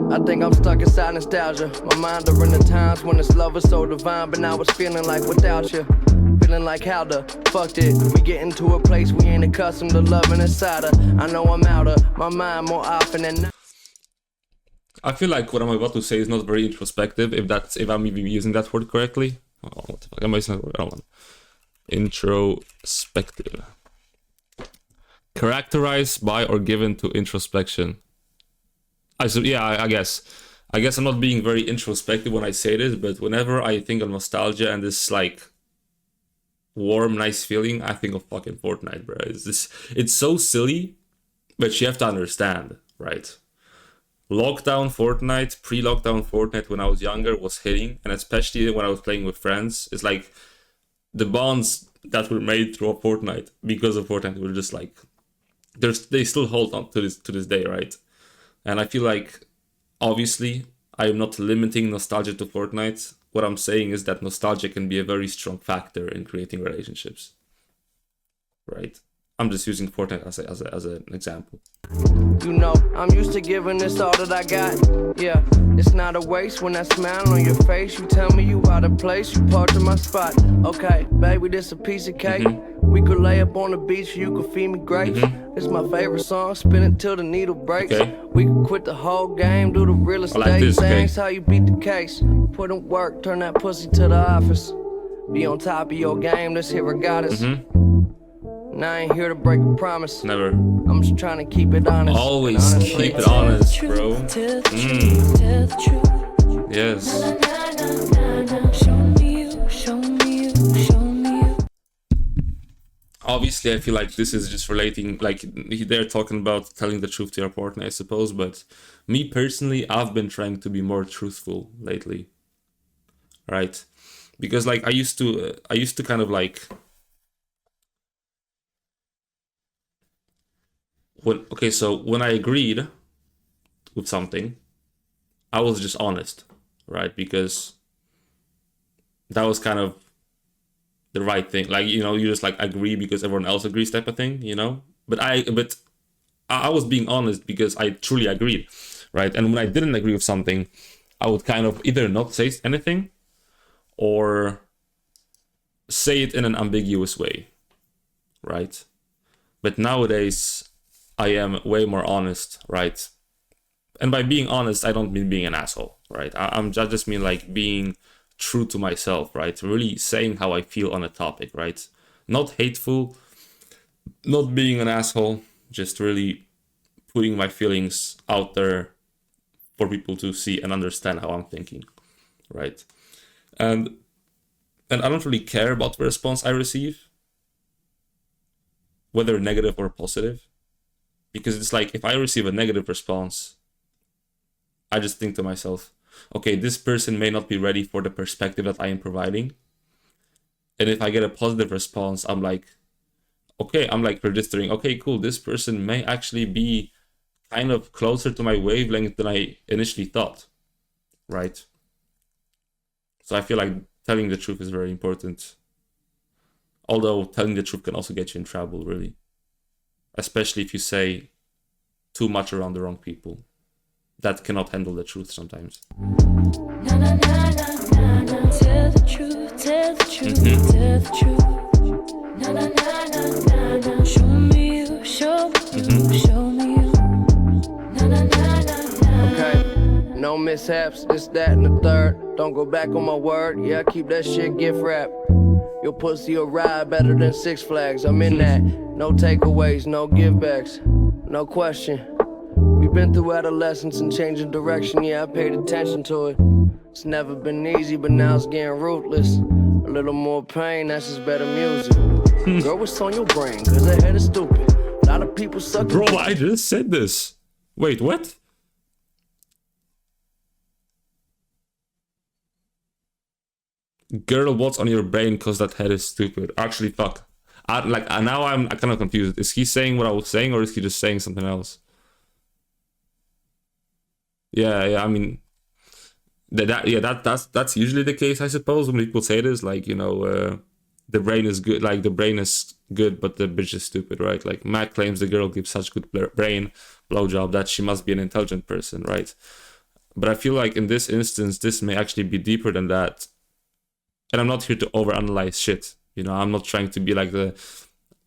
I think I'm stuck inside nostalgia. My mind are in the times when this love was so divine, but now it's feeling like without you. Feeling like how the fuck did we get into a place we ain't accustomed to loving inside her. I know I'm out of my mind more often than not. I feel like what I'm about to say is not very introspective, if I'm even using that word correctly. Oh, what the fuck am I using that word? Hold on. Introspective. Characterized by or given to introspection. I guess I'm not being very introspective when I say this, but whenever I think of nostalgia and this like warm, nice feeling, I think of fucking Fortnite, bro. It's so silly, but you have to understand, right? Lockdown Fortnite, pre-lockdown Fortnite when I was younger was hitting, and especially when I was playing with friends, it's like the bonds that were made through Fortnite because of Fortnite were just like they still hold on to this day, right? And I feel like, obviously, I am not limiting nostalgia to Fortnite. What I'm saying is that nostalgia can be a very strong factor in creating relationships, right? I'm just using Fortnite as an example. You know, I'm used to giving this all that I got. Yeah, it's not a waste when that smile on your face. You tell me you out of place, you parked in my spot. Okay, baby, this a piece of cake. We could lay up on the beach, you could feed me grapes. It's my favorite song, spin it till the needle breaks. We could quit the whole game, do the real estate things, how you beat the case. Put in work, turn that pussy to the office. Be on top of your game, this here got us. And I ain't here to break a promise. Never. I'm just trying to keep it honest. Always keep it honest, bro. Yes. Obviously, I feel like this is just relating, like they're talking about telling the truth to your partner, I suppose. But me personally, I've been trying to be more truthful lately, right? Because like I used to kind of like. When I agreed with something, I was just honest, right? Because that was kind of the right thing. Like, you know, you just like agree because everyone else agrees type of thing, you know? But I was being honest because I truly agreed, right? And when I didn't agree with something, I would kind of either not say anything or say it in an ambiguous way, right? But nowadays, I am way more honest, right? And by being honest, I don't mean being an asshole, right? I just mean like being true to myself, right? Really saying how I feel on a topic, right? Not hateful, not being an asshole, just really putting my feelings out there for people to see and understand how I'm thinking, right? And I don't really care about the response I receive, whether negative or positive, because it's like if I receive a negative response, I just think to myself, okay, this person may not be ready for the perspective that I am providing. And if I get a positive response, I'm like, okay, I'm like registering, okay, cool, this person may actually be kind of closer to my wavelength than I initially thought, right? So I feel like telling the truth is very important. Although telling the truth can also get you in trouble, really. Especially if you say too much around the wrong people that cannot handle the truth sometimes. Na na na na na na. Tell the truth, tell the truth, tell the truth. Na na na na na na. Show me you, show me you, show me you. Na na na na na. Okay, no mishaps, this, that, and the third. Don't go back on my word, yeah, keep that shit gift wrap. Your pussy a ride better than Six Flags, I'm in that. No takeaways, no givebacks, no question. We've been through adolescence and changing direction, yeah, I paid attention to it. It's never been easy, but now it's getting ruthless. A little more pain, that's just better music. Girl, what's on your brain? Cause that head is stupid. A lot of people suck. Bro, I just said this. Wait, what? Girl, what's on your brain? Cause that head is stupid. Actually, fuck. Now I'm kind of confused. Is he saying what I was saying, or is he just saying something else? Yeah. I mean, that's usually the case, I suppose. When people say this, like, you know, the brain is good. Like, the brain is good, but the bitch is stupid, right? Like, Mac claims the girl gives such good brain blowjob that she must be an intelligent person, right? But I feel like in this instance, this may actually be deeper than that. And I'm not here to overanalyze shit. You know, I'm not trying to be like the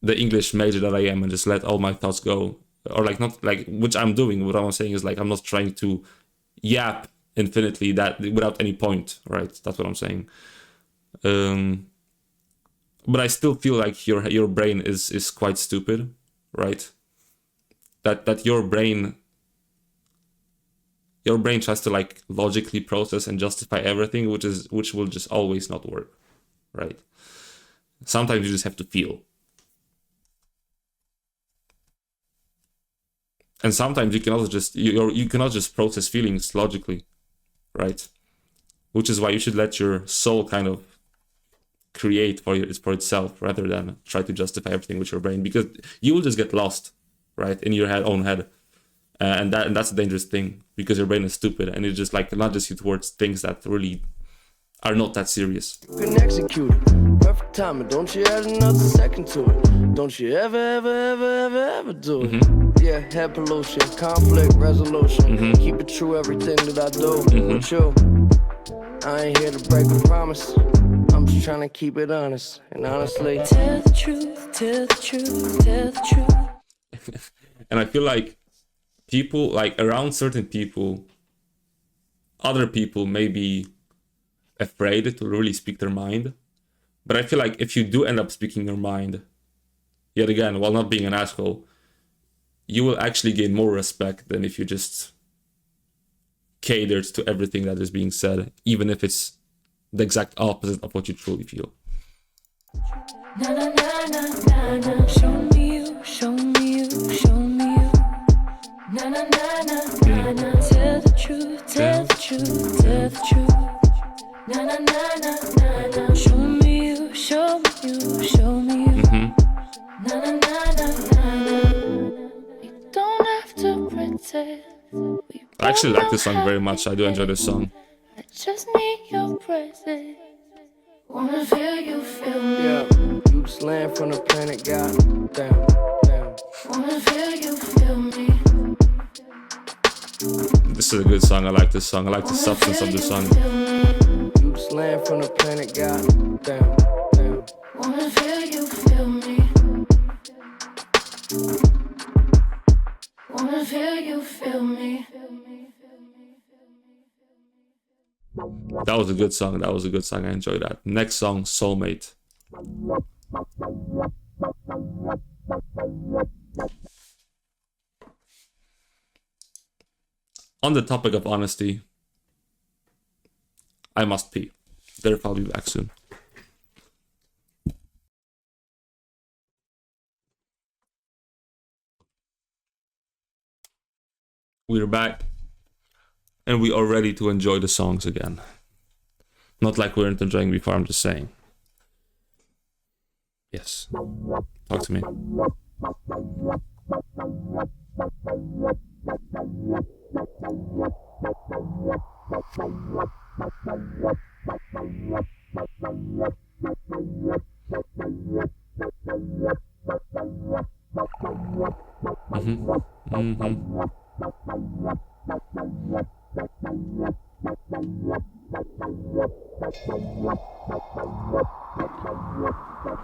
English major that I am and just let all my thoughts go. Or like, not like, which I'm doing. What I'm saying is like, I'm not trying to yap infinitely that without any point, right? That's what I'm saying. But I still feel like your brain is quite stupid, right? That your brain tries to like logically process and justify everything, which will just always not work, right? Sometimes you just have to feel. And sometimes you cannot just process feelings logically, right? Which is why you should let your soul kind of create for itself rather than try to justify everything with your brain, because you will just get lost, right, in your own head. And that's a dangerous thing, because your brain is stupid and it just like nudges you towards things that really are not that serious. You can execute it. Perfect timing. Don't you add another second to it. Don't you ever do it. Yeah, head pollution, conflict resolution. Keep it true, everything that I do with you. I ain't here to break a promise. I'm just trying to keep it honest. And honestly, Tell the truth, tell the truth, tell the truth. And I feel like people, like around certain people, other people may be afraid to really speak their mind. But I feel like if you do end up speaking your mind, yet again, while not being an asshole, you will actually gain more respect than if you just catered to everything that is being said, even if it's the exact opposite of what you truly feel. Na na na na na na. Show me you, show me you, show me you. Na na na na na na. Tell the truth, tell the truth, tell the truth. Na na na na na na. Show me you, show me you, show me you. Na na na na na na. You don't have to pretend. I actually like this song very much. I do enjoy this song. I just need your presence. Wanna feel you feel me. yeah, you just land from the planet God. Damn. Wanna feel you feel me. This is a good song. I like this song. I like the substance of the song. You just land from the planet God. Damn. Wanna feel you feel me. Wanna feel you feel me. That was a good song. That was a good song. I enjoyed that. Next song, Soulmate. On the topic of honesty, I must pee. Therefore, I'll be back soon. We're back, and we are ready to enjoy the songs again. Not like we weren't enjoying before, I'm just saying. Yes. Talk to me.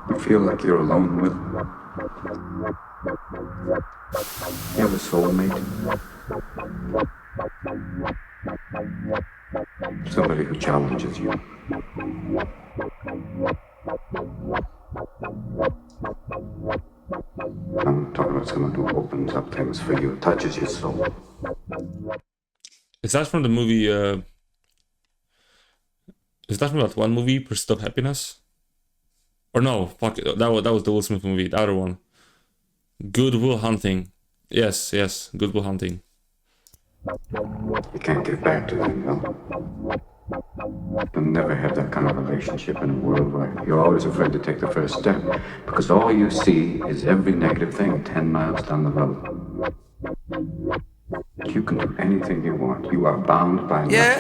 You feel like you're alone with you have a soulmate. Somebody who challenges you. I'm talking about someone who opens up things for you, touches your soul. Is that from the movie, is that from that one movie, Pursuit of Happiness? Or no, fuck it, that was the Will Smith movie, the other one. Good Will Hunting. Yes, Good Will Hunting. You can't get back to them, no. You'll never have that kind of relationship in a world where you're always afraid to take the first step, because all you see is every negative thing 10 miles down the road. You can do anything you want. You are bound by nothing. Yeah,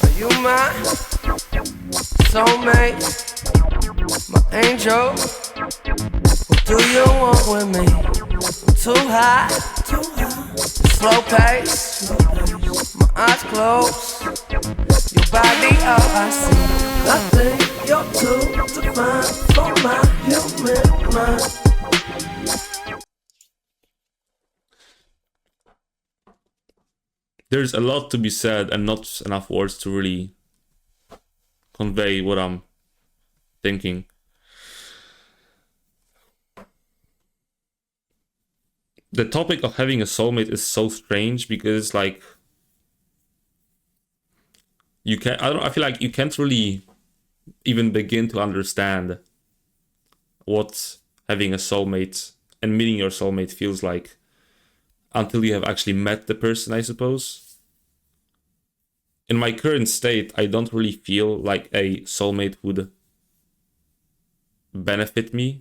are you my soulmate, my angel? What do you want with me? I'm too high, slow pace, my eyes closed, your body all I see. Nothing you're too divine for my human mind. There's a lot to be said and not enough words to really convey what I'm thinking. The topic of having a soulmate is so strange because it's like I feel like you can't really even begin to understand what having a soulmate and meeting your soulmate feels like until you have actually met the person, I suppose. In my current state, I don't really feel like a soulmate would benefit me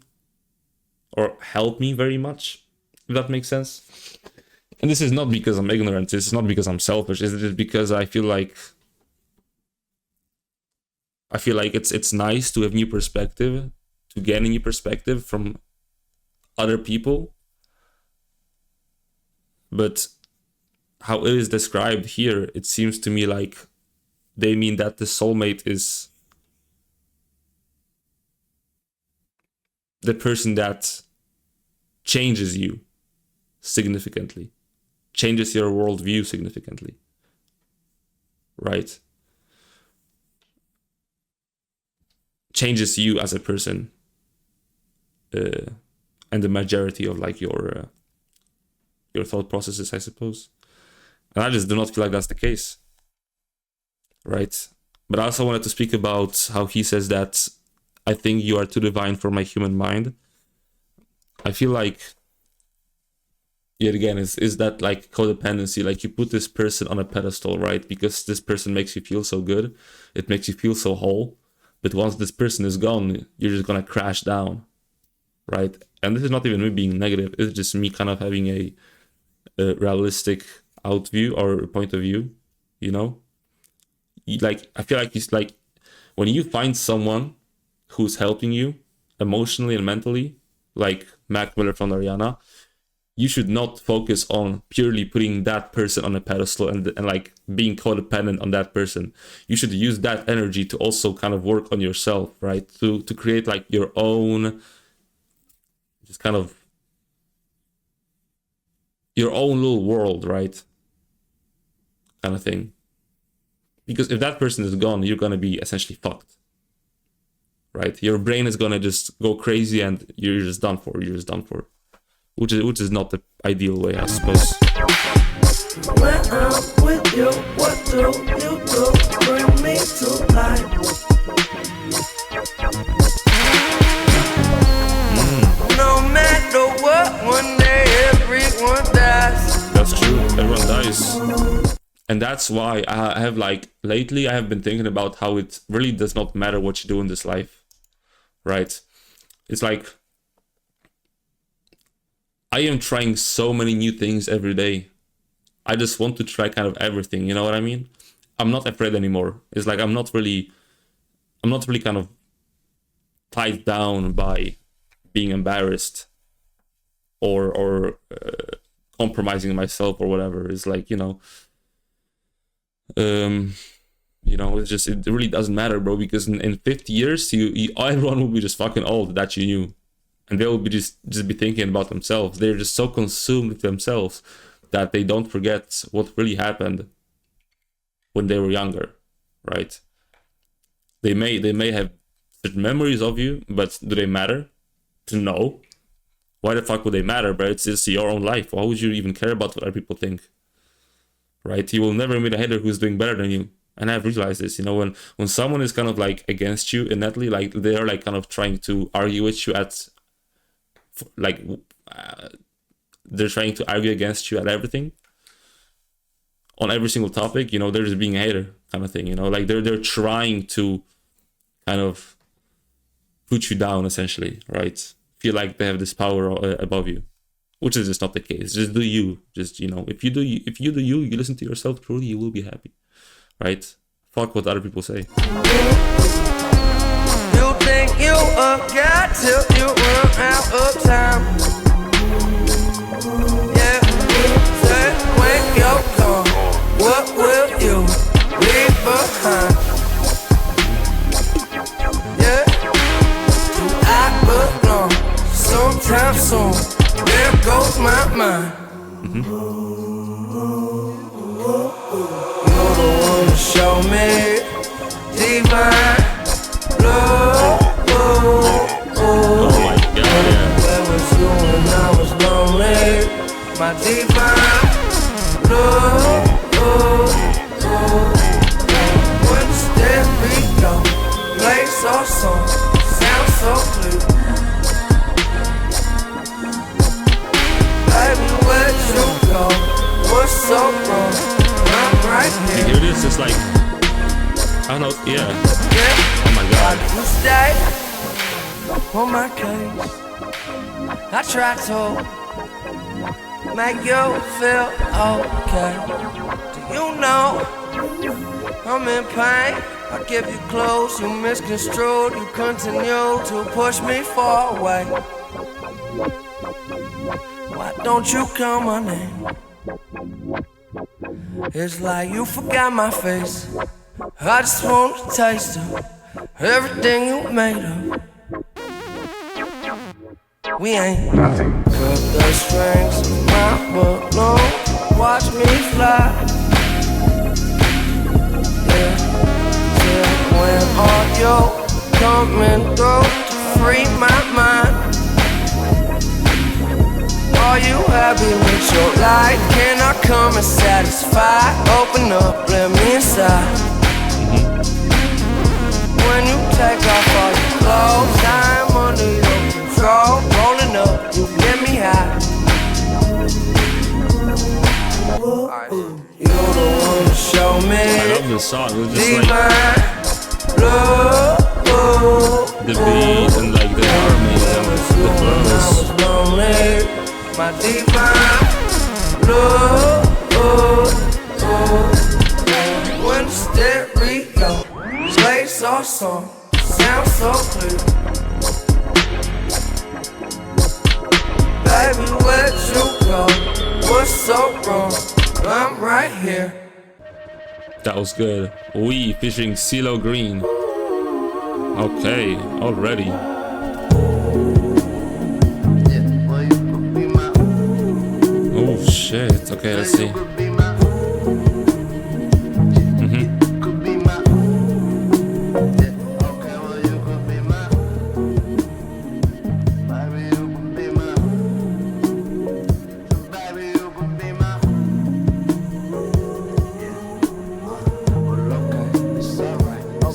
or help me very much, if that makes sense. And this is not because I'm ignorant, it's not because I'm selfish, it's just because I feel like it's nice to have new perspective, to gain a new perspective from other people. But how it is described here, it seems to me like they mean that the soulmate is the person that changes you significantly, changes your worldview significantly, right? Changes you as a person, and the majority of like your thought processes, I suppose. And I just do not feel like that's the case, right? But I also wanted to speak about how he says that I think you are too divine for my human mind. I feel like, yet again, is that like codependency? Like you put this person on a pedestal, right? Because this person makes you feel so good. It makes you feel so whole. But once this person is gone, you're just gonna crash down, right? And this is not even me being negative. It's just me kind of having a realistic out view or point of view, you know? Like, I feel like it's like when you find someone who's helping you emotionally and mentally, like Mac Miller from Ariana, you should not focus on purely putting that person on a pedestal and like being codependent on that person. You should use that energy to also kind of work on yourself, right? To create like your own, just kind of your own little world, right? Kind of thing. Because if that person is gone, you're gonna be essentially fucked, right? Your brain is gonna just go crazy, and you're just done for. You're just done for, which is not the ideal way, I suppose. When I'm with you, what do you do? Bring me to life. No matter what, one day everyone dies. That's true. Everyone dies. And that's why I have lately I have been thinking about how it really does not matter what you do in this life, right? It's like I am trying so many new things every day. I just want to try kind of everything, you know what I mean? I'm not afraid anymore. It's like I'm not really kind of tied down by being embarrassed or compromising myself or whatever. It's like, it really doesn't matter, bro, because in 50 years everyone will be just fucking old that you knew, and they will be just be thinking about themselves. They're just so consumed with themselves that they don't forget what really happened when they were younger, right? They may have certain memories of you, but do they matter? No. Why the fuck would they matter, bro? It's just your own life. Why would you even care about what other people think? Right? You will never meet a hater who's doing better than you. And I've realized this, when someone is kind of like against you innately, like they're like kind of trying to argue with you they're trying to argue against you at everything, on every single topic, they're just being a hater kind of thing, like they're trying to kind of put you down essentially, right? Feel like they have this power above you, which is just not the case. Just do you. Just, if you do you listen to yourself truly, you will be happy, right? Fuck what other people say. You think you a guy till you run out of time. Yeah, say when you're gone, what will you leave behind? Yeah, do I belong? Sometime soon, there goes my mind. You're the one to show me divine love. Oh my God, yeah. Where was you when I was lonely? My divine love. When the stereo plays our song, sounds so clear. Baby, where'd you go? What's so wrong? I'm right You here. hear this? It's like, I don't know, yeah. Oh my God. You stay on my case. I try to make you feel okay. Do you know I'm in pain? I give you close, you misconstrued. You continue to push me far away. Why don't you call my name? It's like you forgot my face. I just want to taste of everything you made of. We ain't Nothing. cut the strings of my balloon. Watch me fly. Yeah, till when are you coming through to free my mind? Are you happy with your life? Can I come and satisfy? Open up, let me inside. When you take off all your clothes, I'm under your control. Rolling up, you get me high. You're the one to show me I love this song. It's just like divine love. the beat and like the harmony and the flows. I was lonely. My divine love. When the stereo plays our song, sounds so clear. Baby, where'd you go? What's so wrong? I'm right here. That was good. We featuring CeeLo Green. Okay, already. Oh shit. Okay, let's see.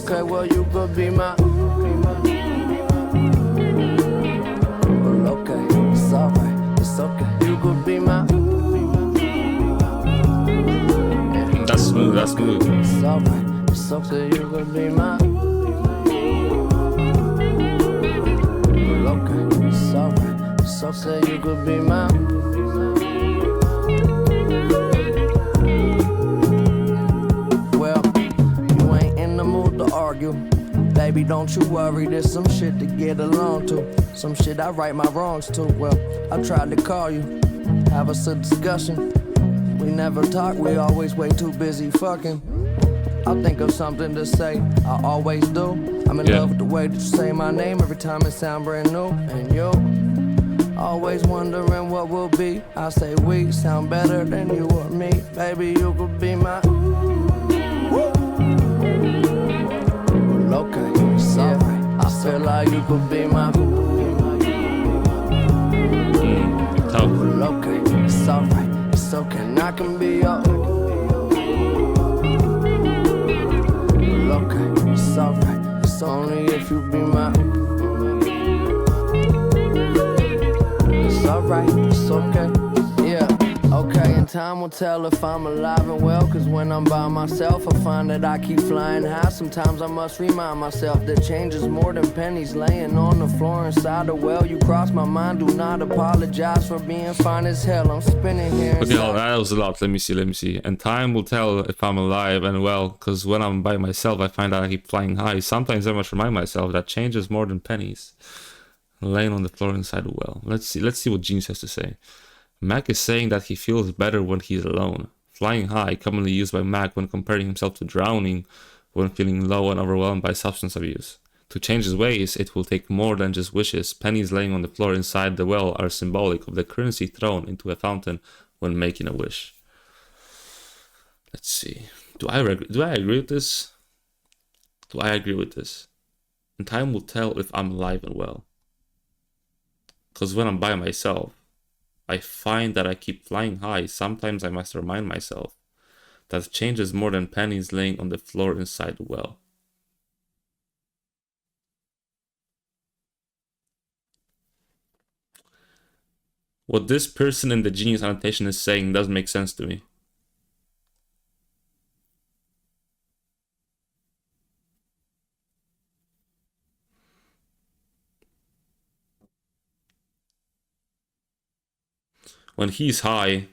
Okay, well, you could be my. Well, okay, it's alright, it's okay. You could be my. That's smooth, that's smooth. It's alright, it's okay. You could be my. Well, okay, it's alright, it's okay. You could be my. Well, you ain't in the mood to argue. Baby, don't you worry, there's some shit to get along to. Some shit I right my wrongs to. Well, I tried to call you, have us a discussion. We never talk, we always way too busy fucking. I'll think of something to say, I always do. I'm in love with the way that you say my name every time it sound brand new. And you, always wondering what will be. I say we sound better than you or me. Baby, you could be my. Okay, it's alright. I feel like you could be my. Tough. Okay, it's alright. It's okay, and I can be your. Okay, it's alright. It's only if you be my. It's alright. It's okay. Yeah. Okay, and time will tell if I'm alive and well. Cause when I'm by myself, I find that I keep flying high. Sometimes I must remind myself that change is more than pennies laying on the floor inside the well. You cross my mind, do not apologize for being fine as hell. I'm spinning here. Okay, hold on, that was a lot. Let me see. And time will tell if I'm alive and well. Cause when I'm by myself, I find that I keep flying high. Sometimes I must remind myself that change is more than pennies laying on the floor inside the well. Let's see what Gene has to say. Mac is saying that he feels better when he's alone. Flying high, commonly used by Mac when comparing himself to drowning when feeling low and overwhelmed by substance abuse. To change his ways, it will take more than just wishes. Pennies laying on the floor inside the well are symbolic of the currency thrown into a fountain when making a wish. Let's see. Do I agree with this? Do I agree with this? And time will tell if I'm alive and well. Because when I'm by myself, I find that I keep flying high. Sometimes I must remind myself that change is more than pennies laying on the floor inside the well. What this person in the genius annotation is saying doesn't make sense to me. When he's high,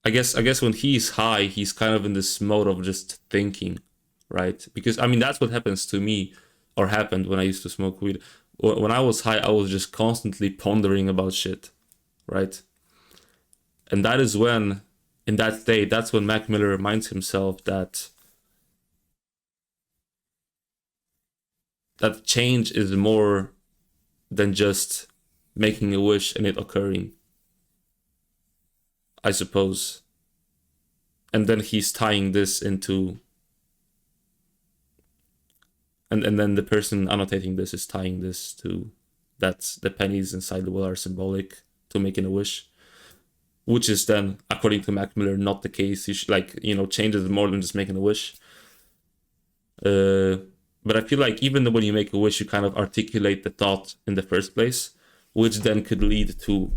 I guess when he's high, he's kind of in this mode of just thinking, right? Because I mean that's what happens to me, or happened when I used to smoke weed. When I was high, I was just constantly pondering about shit, right? And that is when, in that state, that's when Mac Miller reminds himself that change is more than just making a wish and it occurring, I suppose. And then he's tying this into, and then the person annotating this is tying this to that the pennies inside the well are symbolic to making a wish, which is then, according to Mac Miller, not the case. You should, change is more than just making a wish. But I feel like even when you make a wish, you kind of articulate the thought in the first place, which then could lead to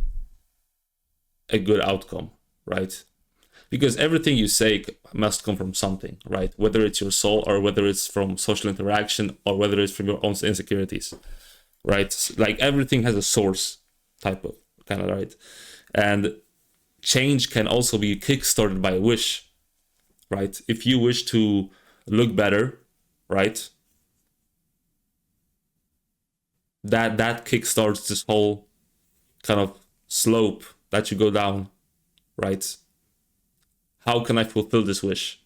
a good outcome, right? Because everything you say must come from something, right? Whether it's your soul or whether it's from social interaction or whether it's from your own insecurities, right? Like everything has a source type of kind of, right? And change can also be kickstarted by a wish, right? If you wish to look better, right? That kickstarts this whole kind of slope that you go down, right? How can I fulfill this wish,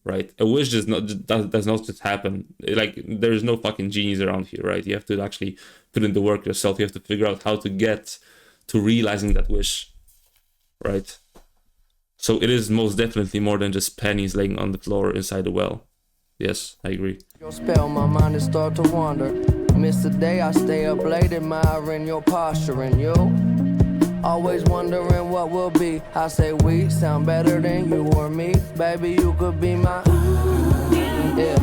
right? A wish does not just happen. Like there's no fucking genies around here, right? You have to actually put in the work yourself. You have to figure out how to get to realizing that wish, right? So it is most definitely more than just pennies laying on the floor inside the well. Yes, I agree. Your spell, my mind is start to wander. Miss the day I stay up late admiring your posture and you. Always wondering what will be. I say we sound better than you or me. Baby, you could be my. Yeah.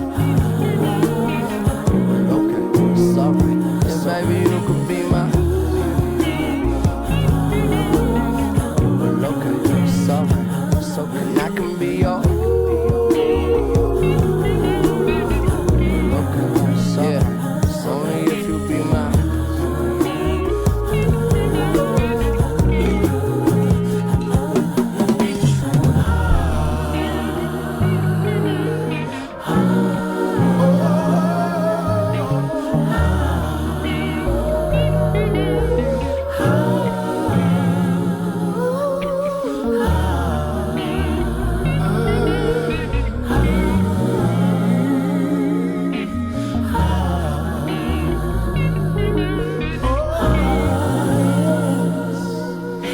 Okay, it's alright. Yeah, baby, you could be my. Okay, it's alright. It's okay. I can be your. Okay, it's alright. It's only if you be my.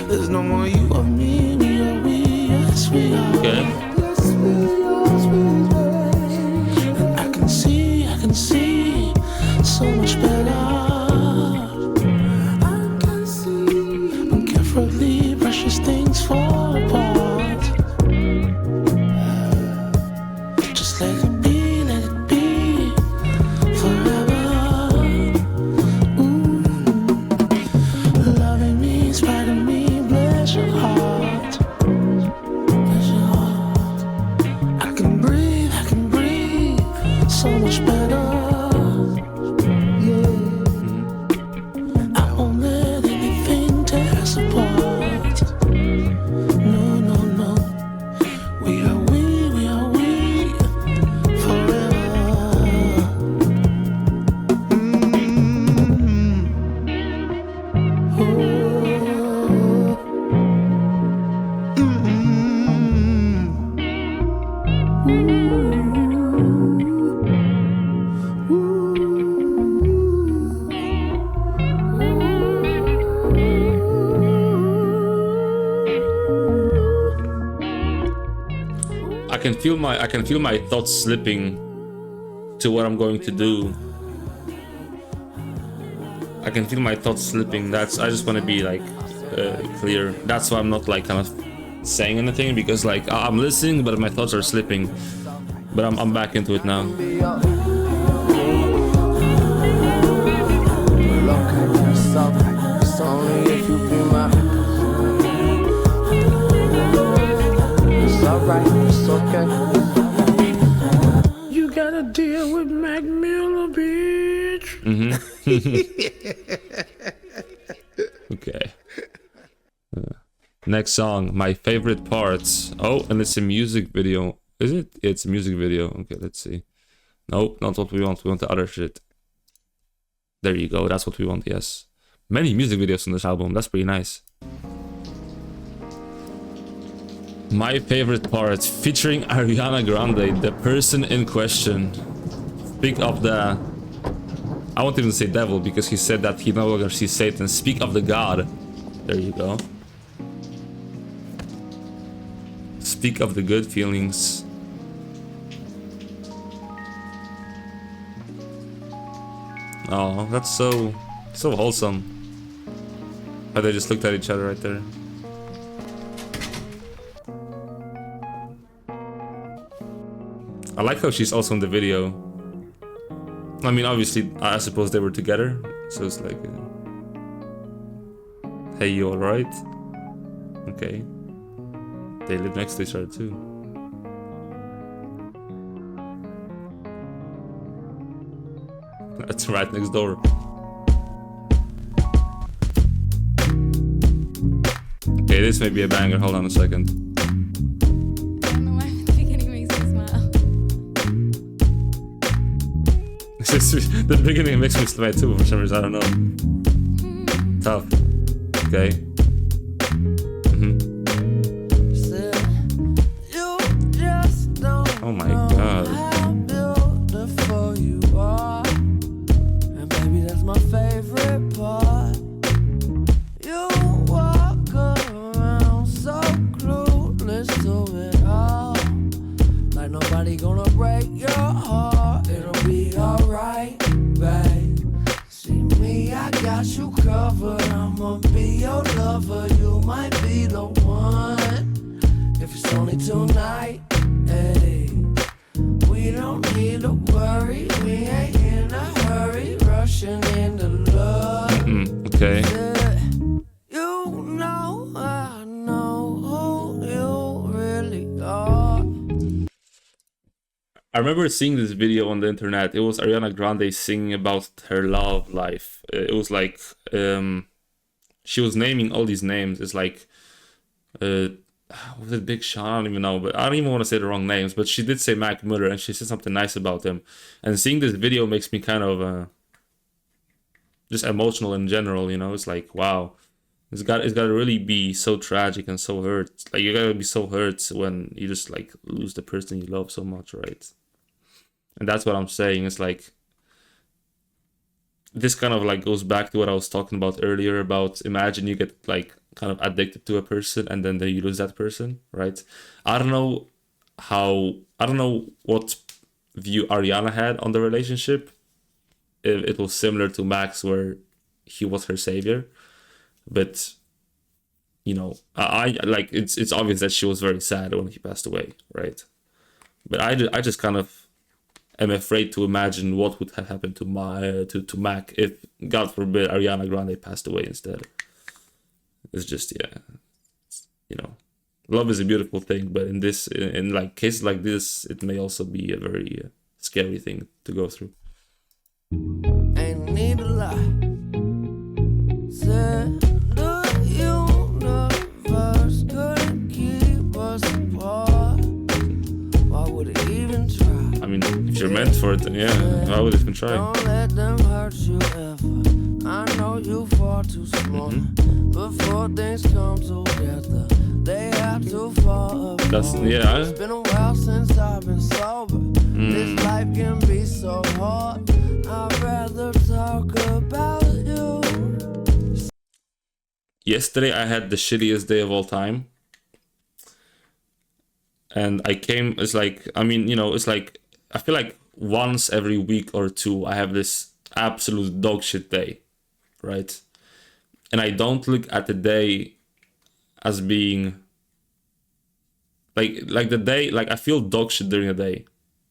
There's no more you or me, we are we, yes we are. Okay. Yes we are. I can see so much better. I can see when carefully precious things fall apart. Just let it be forever. Loving me, inspiring me, bless your heart. Bless your heart. I can breathe so much better. Yeah. I won't let anything tear us apart. No. We are we forever. I can feel my thoughts slipping to what I'm going to do. I can feel my thoughts slipping. I just want to be like clear. That's why I'm not like kind of saying anything, because like I'm listening, but my thoughts are slipping. But I'm back into it now. It's only if you be my. It's alright, it's okay. You gotta deal with Mac Miller, bitch. Okay. Next song, my favorite parts. Oh, and it's a music video. Is it? It's a music video. Okay, let's see. Nope, not what we want. We want the other shit. There you go. That's what we want. Yes. Many music videos on this album. That's pretty nice. My favorite part, featuring Ariana Grande, the person in question. Speak of the... I won't even say devil, because he said that he no longer sees Satan. Speak of the God. There you go. Speak of the good feelings. Oh, that's so wholesome. How they just looked at each other right there. I like how she's also in the video. I mean, obviously, I suppose they were together, so it's like, hey, you alright? Okay. They live next to each other too. That's right next door. Okay, this may be a banger. Hold on a second. I don't know why the beginning makes me smile. The beginning makes me smile too for some reason. I don't know. Tough. Okay. Oh my god. How beautiful you are. And baby, that's my favorite part. You walk around so clueless to it all. Like nobody gonna break your heart. It'll be alright, babe. got you covered. I'ma be your lover. You might be the one. If it's only tonight, hey, we don't need to worry. We ain't in a hurry, rushing into love. Okay. You know I know who you really are. I remember seeing this video on the internet. It was Ariana Grande singing about her love life. It was like she was naming all these names. It's like was it Big Sean? I don't even know, but I don't even want to say the wrong names. But she did say Mac Miller, and she said something nice about him. And seeing this video makes me kind of just emotional in general. You know, it's like, wow, it's got to really be so tragic and so hurt. Like, you gotta be so hurt when you just like lose the person you love so much, right? And that's what I'm saying. It's like, this kind of like goes back to what I was talking about earlier about, imagine you get like kind of addicted to a person and then you lose that person, right? I don't know what view Ariana had on the relationship. If it was similar to Max, where he was her savior, but you know, I like, it's obvious that she was very sad when he passed away, right? But I just kind of am afraid to imagine what would have happened to Mac if, God forbid, Ariana Grande passed away instead. It's just, yeah, you know, love is a beautiful thing, but in like cases like this, it may also be a very scary thing to go through. Ain't need to lie. Said the universe couldn't keep us apart. Why would it even try? I mean, if you're meant for it, then yeah, why would it even try? Don't let them hurt you ever. I know you far too smart. Before things come together, they have to fall apart. That's, yeah. It's been a while since I've been sober. This life can be so hard. I'd rather talk about you. Yesterday I had the shittiest day of all time. And it's like, I mean, you know, it's like, I feel like once every week or two, I have this absolute dog shit day, right? And I don't look at the day as being like the day, like I feel dog shit during the day.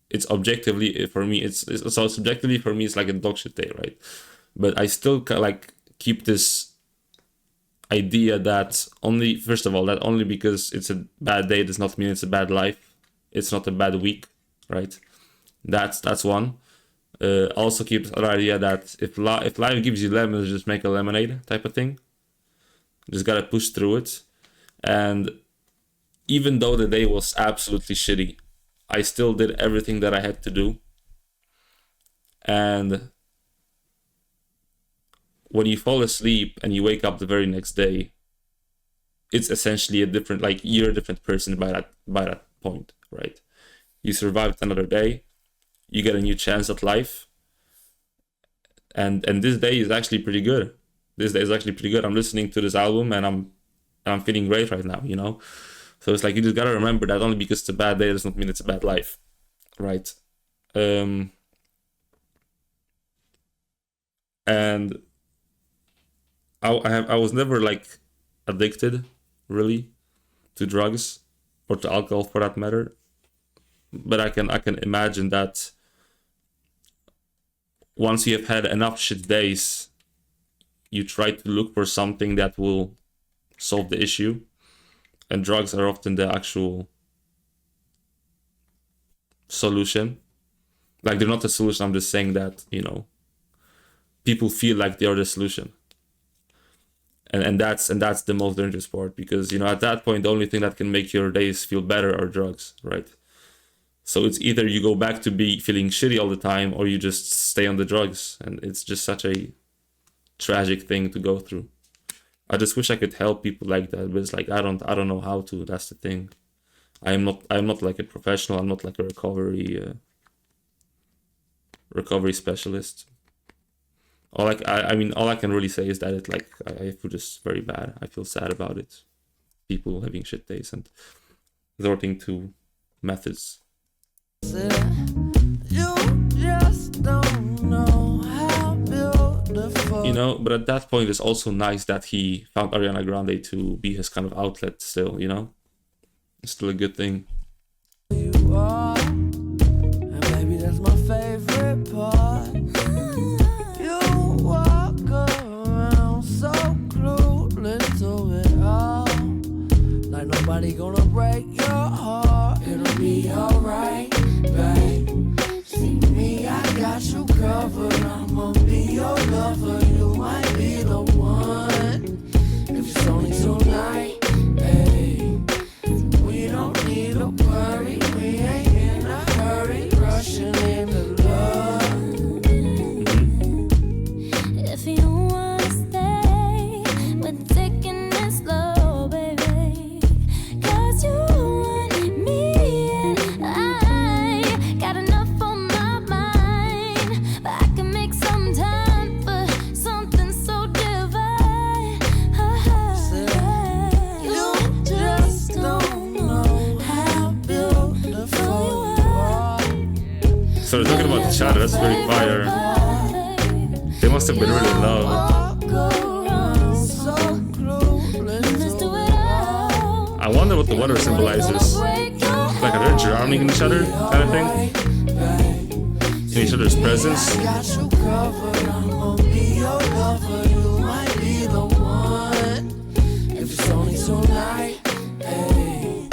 It's objectively, for me, it's so subjectively for me, it's like a dog shit day, right? But I still like keep this idea that only, first of all, that only because it's a bad day does not mean it's a bad life. It's not a bad week, right? That's one. Also keep the other idea that if life gives you lemons, just make a lemonade type of thing. Just gotta push through it. And even though the day was absolutely shitty, I still did everything that I had to do. And when you fall asleep and you wake up the very next day, it's essentially a different, like, you're a different person by that point, right? You survived another day, you get a new chance at life, and this day is actually pretty good. This day is actually pretty good. I'm listening to this album and I'm feeling great right now, you know? So it's like, you just gotta remember that only because it's a bad day does not mean it's a bad life, right? And I was never like addicted really to drugs or to alcohol for that matter, but I can imagine that once you have had enough shit days, you try to look for something that will solve the issue, and drugs are often the actual solution. Like, they're not the solution, I'm just saying that, you know, people feel like they are the solution. And that's the most dangerous part, because, you know, at that point, the only thing that can make your days feel better are drugs, right? So it's either you go back to be feeling shitty all the time, or you just stay on the drugs, and it's just such a tragic thing to go through. I just wish I could help people like that, but it's like I don't know how to. That's the thing. I'm not like a professional. I'm not like a recovery specialist. All I can really say is that I feel just very bad. I feel sad about it. People having shit days and resorting to methods. You just don't know how beautiful you know. But at that point, it's also nice that he found Ariana Grande to be his kind of outlet still, you know. It's still a good thing. You are, and baby, that's my favorite part. You walk around so clueless to it all, like nobody gonna break your heart. It'll be alright, babe. See me, I got you covered. I'ma be your lover. You might be the one. If it's only tonight, hey. We don't need to worry. We ain't in a hurry, rushing into love. If you wanna stay, we're taking it slow, baby. 'Cause you want me and I got enough on my mind, but I can make some time for something so divine. You just don't know how beautiful you are. So they're talking about each other. That's very fire. They must have been really in love. Walk around so clueless to it all. I wonder what the water symbolizes. Like are they drowning in each other, kind of thing? In each other's presence. Got you covered. I'ma be your lover. You might be the one. If it's only tonight, hey.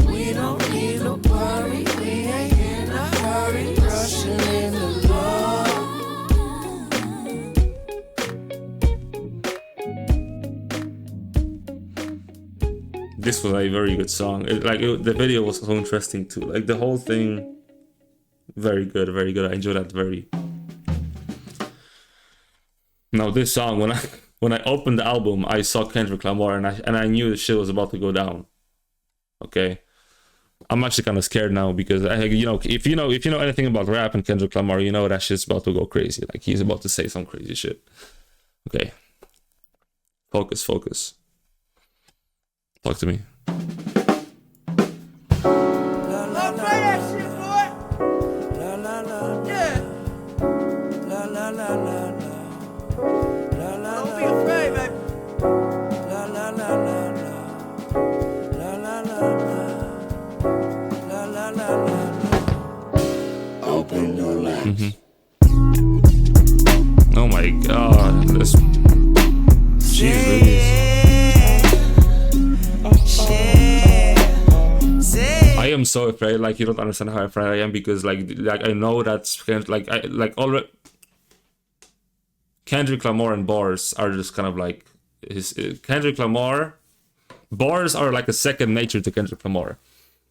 We don't need to worry. We ain't in a hurry, rushing into love. This was a very good song. The video was so interesting too. Like the whole thing, very good, very good. I enjoyed that very. Now this song, when I opened the album, I saw Kendrick Lamar and I knew the shit was about to go down. Okay, I'm actually kind of scared now because if you know anything about rap and Kendrick Lamar, you know that shit's about to go crazy. Like he's about to say some crazy shit. Okay, focus. Talk to me. Open your life. Oh my god, this. Jesus. I am so afraid. Like you don't understand how afraid I am because like I know that's already. Kendrick Lamar and bars are just kind of like Kendrick Lamar. Bars are like a second nature to Kendrick Lamar.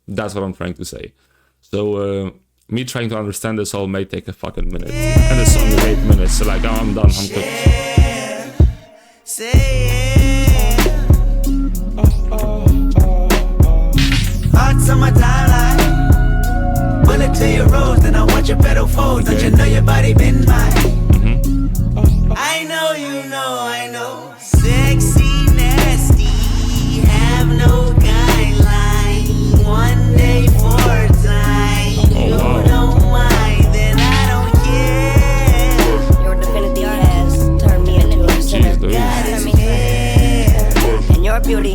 That's what I'm trying to say. So me trying to understand this all may take a fucking minute, and the song is 8 minutes. So like I'm done. I'm cooked. Hearts on my timeline. Bullet to your rose, then I want your pedal folds. Don't you know your body been mine? I know you know, I know. Sexy, nasty, have no guideline. One day for time. You don't mind, then I don't care. Your divinity has turned me into a sinner. Jeez, And your beauty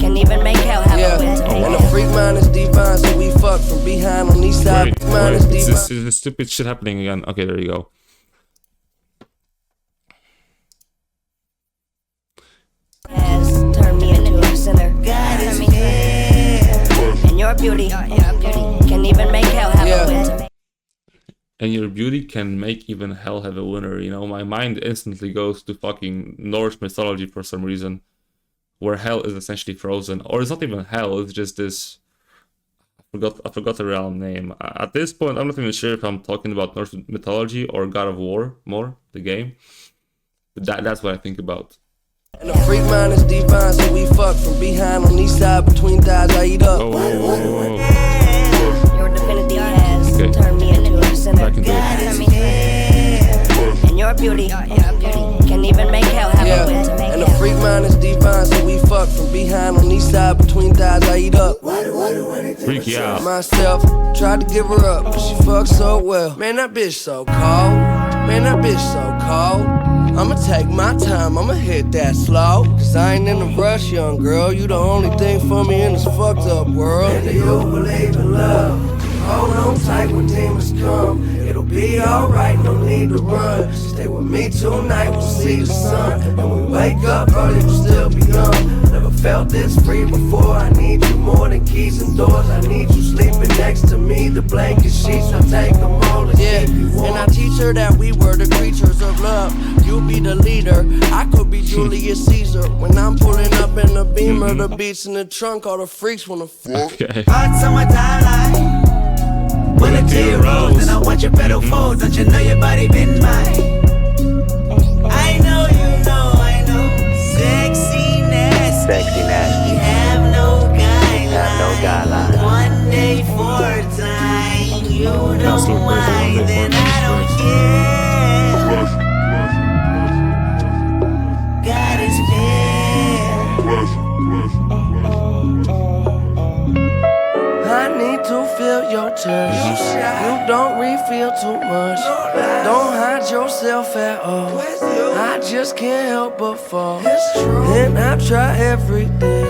can even make hell have a winter. And the freak mind is divine, so we fuck from behind on these sides. Wait, Mine is divine. this is this stupid shit happening again. Okay, there you go. Has turned me into a sinner. And your beauty can even make hell have a winter. And your beauty can make even hell have a winner. You know, my mind instantly goes to fucking Norse mythology for some reason, where hell is essentially frozen, or it's not even hell. It's just this. I forgot the real name. At this point, I'm not even sure if I'm talking about Norse mythology or God of War more, the game. But that's what I think about. And the freak mind is divine, so we fuck from behind on these sides between thighs. I eat up. Oh. Your divinity has turned me into a sinner. I can do it. And your beauty can even make hell have a winter. And the freak mind is divine, so we fuck from behind on these sides between thighs. I eat up. Freaky out. Myself tried to give her up, but she fucked so well. Man, that bitch so cold. Man, that bitch so cold. I'm I'ma take my time, I'ma hit that slow. Cause I ain't in a rush, young girl. You the only thing for me in this fucked up world. And do you believe in love? Hold on tight when demons come. It'll be alright, no need to run. Stay with me tonight, we'll see the sun. And when we wake up early, we'll still be young. Never felt this free before. I need you more than keys and doors. I need you sleeping next to me. The blanket sheets, I'll take them all and keep you warm. And I teach her that we were the creatures of love. You be the leader, I could be Julius Caesar. When I'm pulling up in the Beamer, the beats in the trunk, all the freaks wanna fuck. Okay. Hot summertime light. Bullet to your rose, and I want your pedal fold. Don't you know your body been mine? I know, you know, I know. Sexy nasty. Sexy nasty. We have no guidelines. Have no guidelines. One day for time. You don't Absolute person, one mind, day then for I don't care. God is fair. I need to feel your touch. You don't refill too much. Don't hide yourself at all. I just can't help but fall. And I try everything.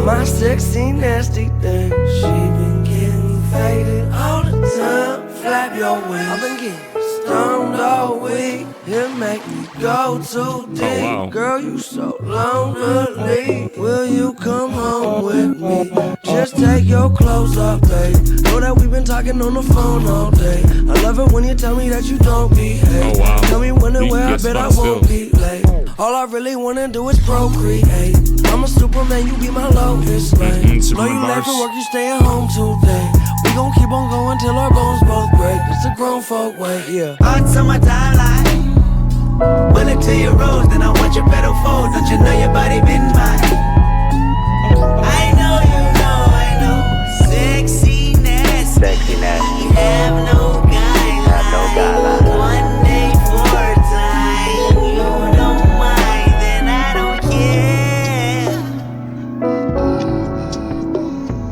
My sexy nasty thing. She been getting faded all the time. Flap your wings. I've been getting stoned all week. It make me go too deep. wow. Girl, you so lonely. Will you come home with me? Just take your clothes off, babe. Know that we've been talking on the phone all day. I love it when you tell me that you don't behave. Oh, wow. Tell me when and where, I Yes, bet I but won't still. be late. All I really wanna do is procreate. I'm a Superman, you be my Lois Lane. Know Superman you late bars. for work, you staying home today. We gon' keep on going till our bones both break. It's a grown folk way, yeah. Hot summertime light. Bullet to your rose, then I want your pedal fold. Don't you know your body been mine? I know, you know, I know. Sexy nasty. Sexy nasty. We have no guidelines. Have no guidelines. One day for time. You don't mind, then I don't care.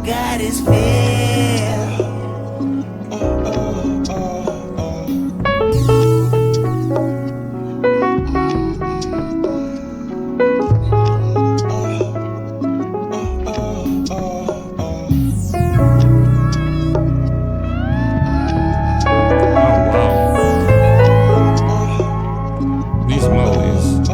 God is fair. These melodies.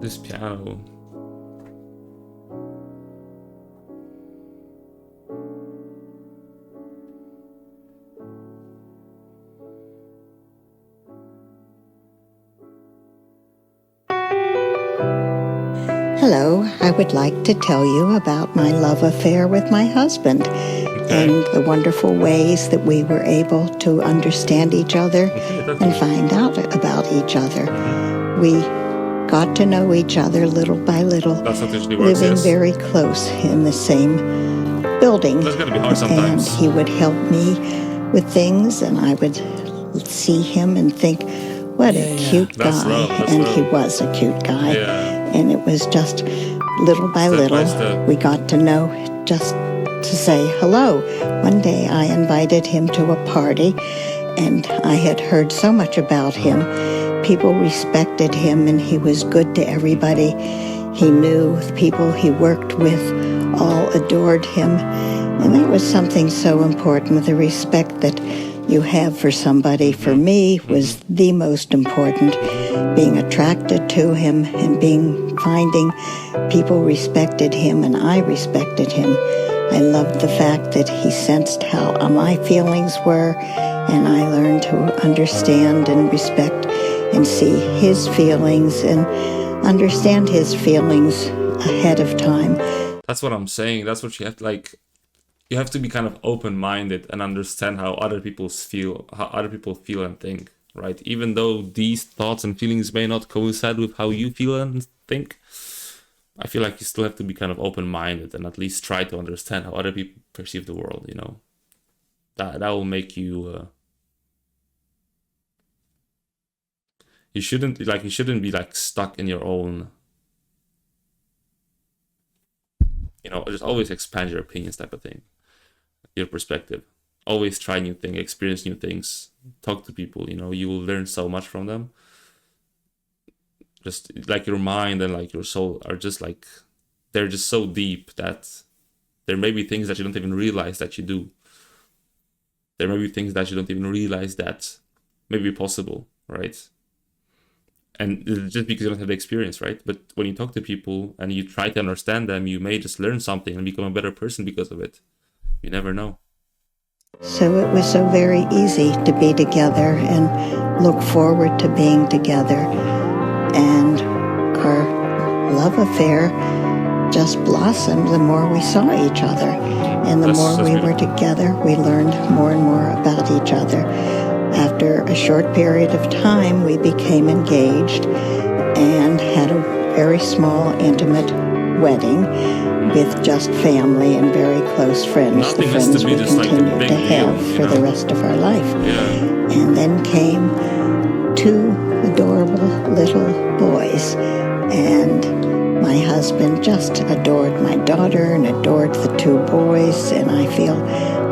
This piano. Hello, I would like to tell you about my love affair with my husband and the wonderful ways that we were able to understand each other and find out about each other. We got to know each other little by little, That's not usually works, living yes. very close in the same building. That's gonna be hard And sometimes. he would help me with things, and I would see him and think, what a cute That's guy. love, that's And love. he was a cute guy. Yeah. And it was just little by Step by little, step. we got to know just to say hello. One day I invited him to a party, and I had heard so much about him. People respected him, and he was good to everybody. He knew the people he worked with all adored him. And that was something so important, the respect that you have for somebody, for me, was the most important. Being attracted to him and finding people respected him and I respected him. I loved the fact that he sensed how my feelings were, and I learned to understand and respect and see his feelings and understand his feelings ahead of time. That's what I'm saying. That's what you have to like. You have to be kind of open-minded and understand how other people feel and think, right? Even though these thoughts and feelings may not coincide with how you feel and think, I feel like you still have to be kind of open-minded and at least try to understand how other people perceive the world, you know. That will make you you shouldn't be like stuck in your own, you know, just always expand your opinions type of thing, your perspective. Always try new things, experience new things, talk to people, you know, you will learn so much from them. Just like your mind and like your soul are just like, they're just so deep that there may be things that you don't even realize that you do. There may be things that you don't even realize that may be possible, right? And just because you don't have the experience, right? But when you talk to people and you try to understand them, you may just learn something and become a better person because of it. You never know. So it was so very easy to be together and look forward to being together. And our love affair just blossomed the more we saw each other. And the more we were together, we learned more and more about each other. After a short period of time, we became engaged and had a very small, intimate wedding with just family and very close friends. Nothing the has friends to be we just like a continued big to deal, have you for the know? rest of our life. Yeah. And then came two adorable little boys. And my husband just adored my daughter and adored the two boys. And I feel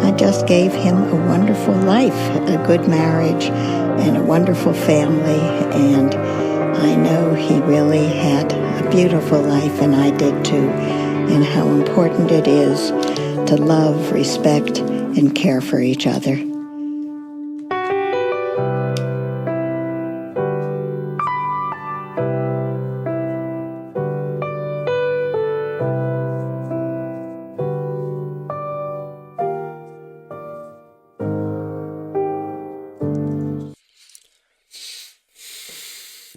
I just gave him a wonderful life, a good marriage, and a wonderful family. And I know he really had a beautiful life, and I did too. And how important it is to love, respect, and care for each other.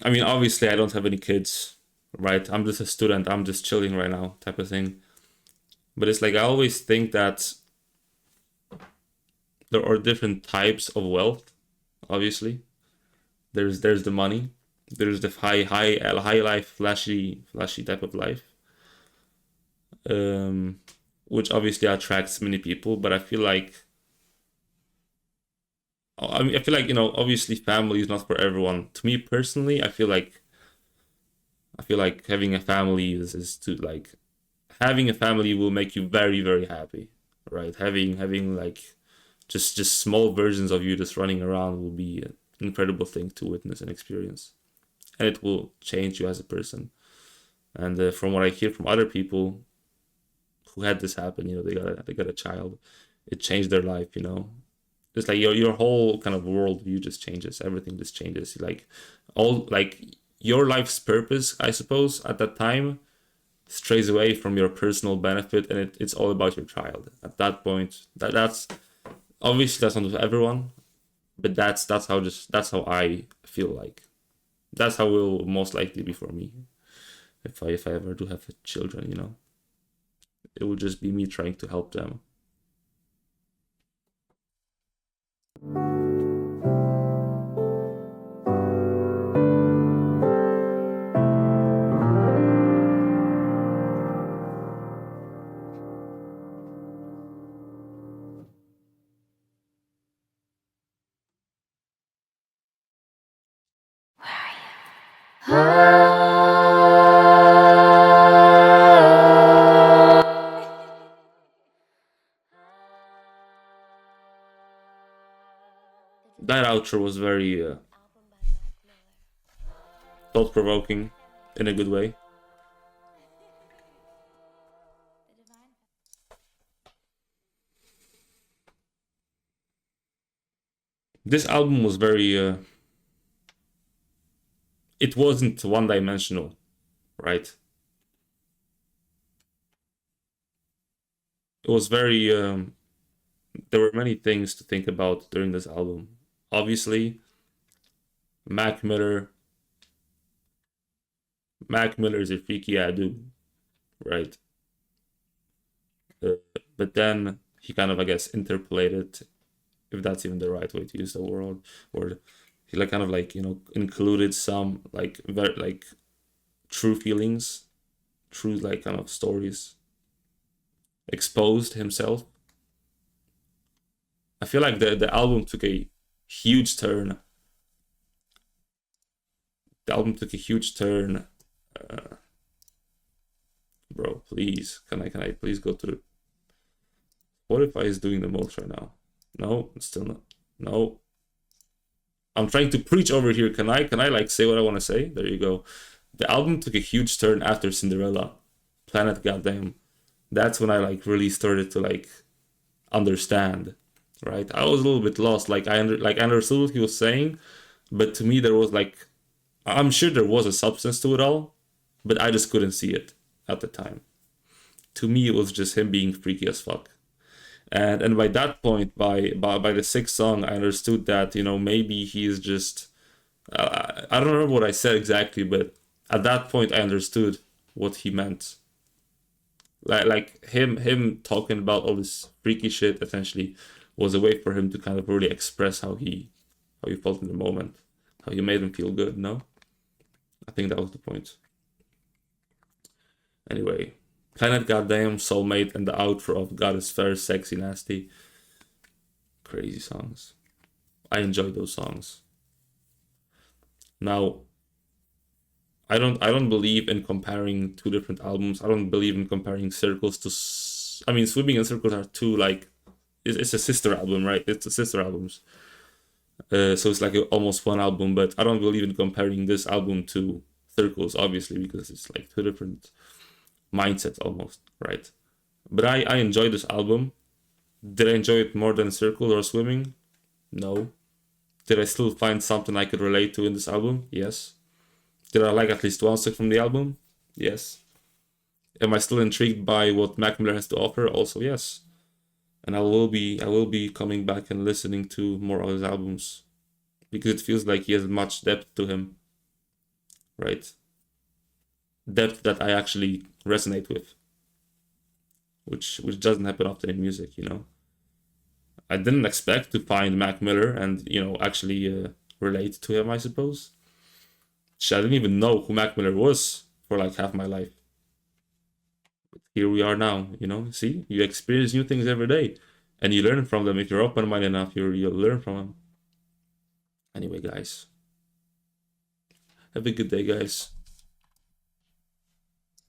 I mean, obviously, I don't have any kids, right? I'm just a student. I'm just chilling right now, type of thing. But it's like I always think that there are different types of wealth. Obviously, there's the money, there's the high life, flashy type of life, which obviously attracts many people. But I feel like, you know, obviously, family is not for everyone. To me personally, I feel like having a family is to like, having a family will make you very, very happy, right? Having like just small versions of you just running around will be an incredible thing to witness and experience, and it will change you as a person. And from what I hear from other people who had this happen, you know, they got a child, it changed their life, you know. It's like your whole kind of worldview just changes. Everything just changes. Like all like your life's purpose, I suppose, at that time strays away from your personal benefit, and it's all about your child. At that point, that's obviously that's not for everyone, but that's how I feel like. That's how it will most likely be for me. If I ever do have children, you know. It would just be me trying to help them. That outro was very thought-provoking in a good way. this album was very it wasn't one-dimensional, right? It was very there were many things to think about during this album. Obviously, Mac Miller is a freaky dude, right? But then he kind of, I guess, interpolated, if that's even the right way to use the word. He like kind of like, you know, included some like very like true feelings, true like kind of stories, exposed himself. I feel like the album took a huge turn. The album took a huge turn. Bro, please, can I please go to the... Spotify is doing the most right now. No, it's still not. No. I'm trying to preach over here. Can I like say what I want to say? There you go. The album took a huge turn after Cinderella. Planet Goddamn. That's when I like really started to like understand, right? I was a little bit lost. Like I understood what he was saying, but to me there was like, I'm sure there was a substance to it all, but I just couldn't see it at the time. To me, it was just him being freaky as fuck. And by that point, by the sixth song, I understood that, you know, maybe he's just... I don't remember what I said exactly, but at that point, I understood what he meant. Like him talking about all this freaky shit, essentially, was a way for him to kind of really express how he felt in the moment, how you made him feel good. No, I think that was the point. Anyway, Planet Goddamn, Soulmate, and the outro of God is Fair, Sexy, Nasty. Crazy songs. I enjoy those songs. Now, I don't believe in comparing two different albums. I don't believe in comparing Circles to... I mean, Swimming and Circles are two, like... It's a sister album, right? It's the sister albums. So it's like almost one album, but I don't believe in comparing this album to Circles, obviously, because it's like two different mindsets almost, right? But I enjoy this album. Did I enjoy it more than Circle or Swimming? No. Did I still find something I could relate to in this album? Yes. Did I like at least one song from the album? Yes. Am I still intrigued by what Mac Miller has to offer? Also yes. And I will be coming back and listening to more of his albums, because it feels like he has much depth to him, right? Depth that I actually resonate with, which doesn't happen often in music, you know. I didn't expect to find Mac Miller and, you know, actually relate to him, I suppose. I didn't even know who Mac Miller was for like half my life. But here we are now, you know. See, you experience new things every day, and you learn from them. If you're open-minded enough, you'll learn from them. Anyway, guys, have a good day, guys.